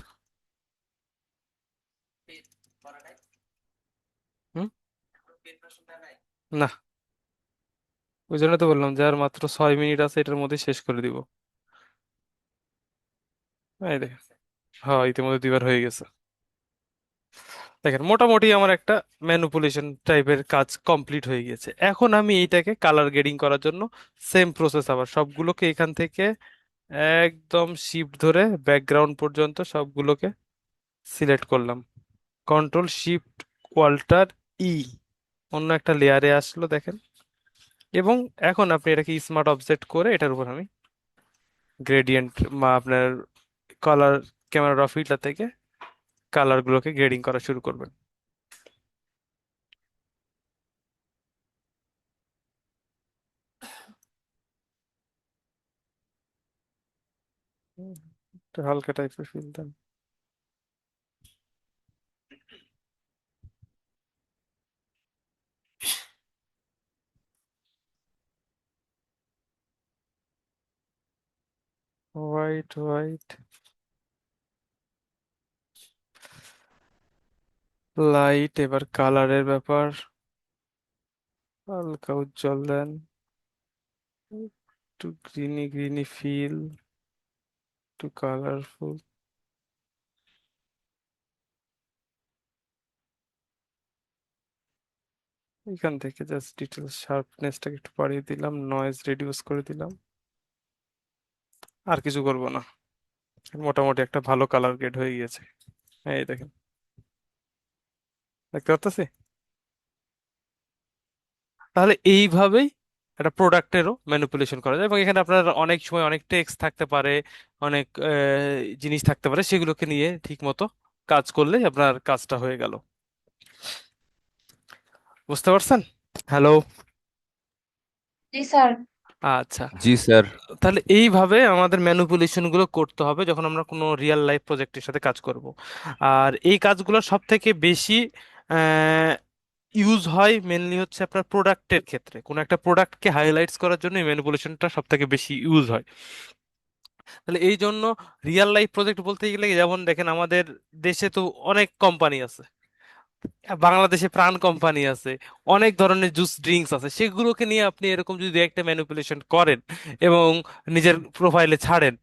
হুম, না, ওই জন্য তো বললাম যে আর মাত্র 6 মিনিট আছে, এটার মধ্যে শেষ করে দিব। এই দেখেন, হ্যাঁ ইতিমধ্যে 2বার হয়ে গেছে। দেখেন মোটামুটি আমার একটা ম্যানিপুলেশন টাইপের কাজ কমপ্লিট হয়ে গিয়েছে। এখন আমি এইটাকে কালার গ্রেডিং করার জন্য সেম প্রসেস আবার সবগুলোকে এখান থেকে একদম শিফট ধরে ব্যাকগ্রাউন্ড পর্যন্ত সবগুলোকে সিলেক্ট করলাম। কন্ট্রোল শিফট অল্টার ই, অন্য একটা লেয়ারে আসলো দেখেন। এবং এখন আপনি এটাকে স্মার্ট অবজেক্ট করে এটার উপর আমি গ্রেডিয়েন্ট বা আপনার কালার, ক্যামেরা র ফিল্টার থেকে কালার গুলোকে গ্রেডিং করা শুরু করবেন। হুম, একটু হালকা টাইপের ফিল দেন। হোয়াইট হোয়াইট, লাইট, এবার কালারের ব্যাপার, হালকা উজ্জ্বল দেন, একটু গ্রিনি গ্রিনি ফিল, একটু কালারফুল। এখান থেকে জাস্ট ডিটেল শার্পনেসটাকে একটু বাড়িয়ে দিলাম, নয়েজ রিডিউস করে দিলাম, আর কিছু করব না। মোটামুটি একটা ভালো কালার গ্রেড হয়ে গিয়েছে। এই দেখেন, দেখতে পাচ্ছি। তাহলে এইভাবেই একটা প্রোডাক্টেরও ম্যানিপুলেশন করা যায়, এবং এখানে আপনার অনেক সময় অনেক টেক্সট থাকতে পারে, অনেক জিনিস থাকতে পারে, সেগুলোকে নিয়ে ঠিক মতো কাজ করলে আপনার কাজটা হয়ে গেল। বুঝতে পারছেন? হ্যালো? জি স্যার। আচ্ছা, জি স্যার। তাহলে এইভাবে আমাদের ম্যানিপুলেশন গুলো করতে হবে যখন আমরা কোনো রিয়েল লাইফ প্রজেক্টের সাথে কাজ করব। আর এই কাজগুলো সব থেকে বেশি ইউজ হয় মেনলি হচ্ছে আপনার প্রোডাক্টের ক্ষেত্রে, কোনো একটা প্রোডাক্টকে হাইলাইটস করার জন্য এই ম্যানিপুলেশনটা সব থেকে বেশি ইউজ হয়। তাহলে এই জন্য রিয়েল লাইফ প্রজেক্ট বলতে গেলে যেমন দেখেন আমাদের দেশে তো অনেক কোম্পানি আছে, বাংলাদেশে প্রাণ কোম্পানি আছে, অনেক ধরনের জুস ড্রিঙ্কস আছে, সেগুলোকে নিয়ে আপনি এরকম যদি একটা ম্যানিপুলেশন করেন এবং নিজের প্রোফাইলে ছাড়েন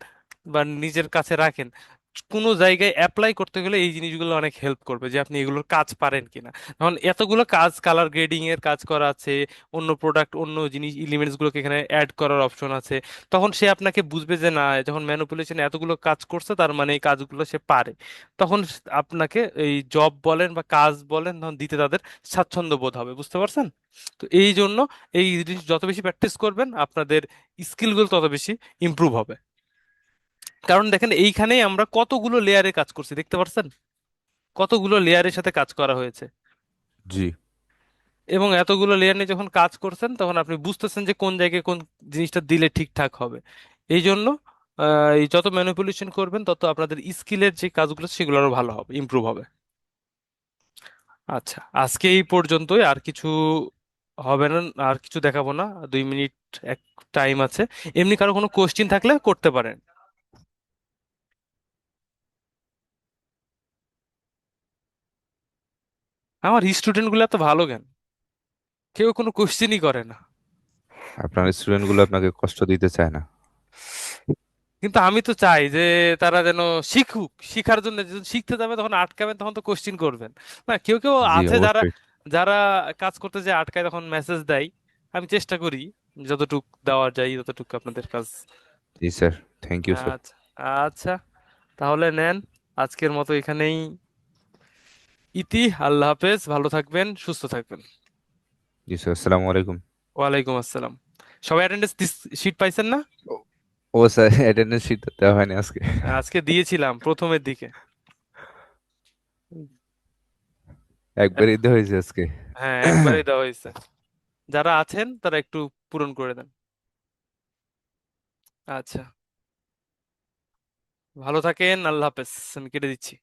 বা নিজের কাছে রাখেন, কোনো জায়গায় অ্যাপ্লাই করতে গেলে এই জিনিসগুলো অনেক হেল্প করবে যে আপনি এগুলোর কাজ পারেন কিনা। এখন এতগুলো কাজ, কালার গ্রেডিং এর কাজ করা আছে, অন্য প্রোডাক্ট অন্য জিনিস এলিমেন্টস গুলোকে এখানে অ্যাড করার অপশন আছে, তখন সে আপনাকে বুঝবে যে না, যখন ম্যানিপুলেশন এতগুলো কাজ করছে তার মানে এই কাজগুলো সে পারে। তখন আপনাকে এই জব বলেন বা কাজ বলেন তখন দিতে তাদের স্বাচ্ছন্দ্য বোধ হবে। বুঝতে পারছেন? তো এই জন্য এই জিনিস যত বেশি প্র্যাকটিস করবেন আপনাদের স্কিলগুলো তত বেশি ইমপ্রুভ হবে। কারণ দেখেন এইখানেই আমরা কতগুলো লেয়ারে কাজ করছি, দেখতে পাচ্ছেন কতগুলো লেয়ারের সাথে কাজ করা হয়েছে। জি এবং এতগুলো লেয়ার নিয়ে যখন কাজ করছেন তখন আপনি বুঝতেছেন যে কোন জায়গায় কোন জিনিসটা দিলে ঠিকঠাক হবে। এই জন্য এই যত ম্যানিপুলেশন করবেন তত আপনাদের স্কিলের যে কাজগুলো সেগুলো আরো ভালো হবে, ইমপ্রুভ হবে। আচ্ছা, আজকে এই পর্যন্তই, আর কিছু হবে না, আর কিছু দেখাবো না। 2 মিনিট এক টাইম আছে। এমনি কারো কোনো কোশ্চিন থাকলে করতে পারেন। আমার স্টুডেন্ট গুলো এত ভালো কেন, কেউ কোনো কোশ্চেনই করে না। আপনার স্টুডেন্ট গুলো আপনাকে কষ্ট দিতে চায় না। কিন্তু আমি তো চাই যে তারা যেন শিখুক, শিখার জন্য যখন শিখতে যাবে তখন আটকাবেন, তখন তো কোশ্চিন করবেন। না, কেউ কেউ জি আছে যারা অবশ্যই। যারা কাজ করতে যে আটকায় তখন মেসেজ দেয়। আমি চেষ্টা করি যতটুক দেওয়া যায় ততটুক আপনাদের কাজ। জি স্যার। Thank you sir. আচ্ছা, আচ্ছা, তাহলে নেন, আজকের মতো এখানেই ইতি। আল্লাহ হাফেজ, ভালো থাকবেন, সুস্থ থাকবেন। জি স্যার, আসসালামু আলাইকুম। ওয়ালাইকুম আসসালাম। সবাই অ্যাটেন্ডেন্স শিট পাইছেন না? ও ও স্যার, অ্যাটেন্ডেন্স শিট দেওয়া হয়নি আজকে। আজকে দিয়েছিলাম প্রথমের দিকে। একবারই দেওয়া হয়েছে আজকে। হ্যাঁ, একবারই দেওয়া হয়েছে। যারা আছেন তারা একটু পূরণ করে দেন। আচ্ছা, ভালো থাকেন, আল্লাহ হাফেজ। আমি কেটে দিচ্ছি।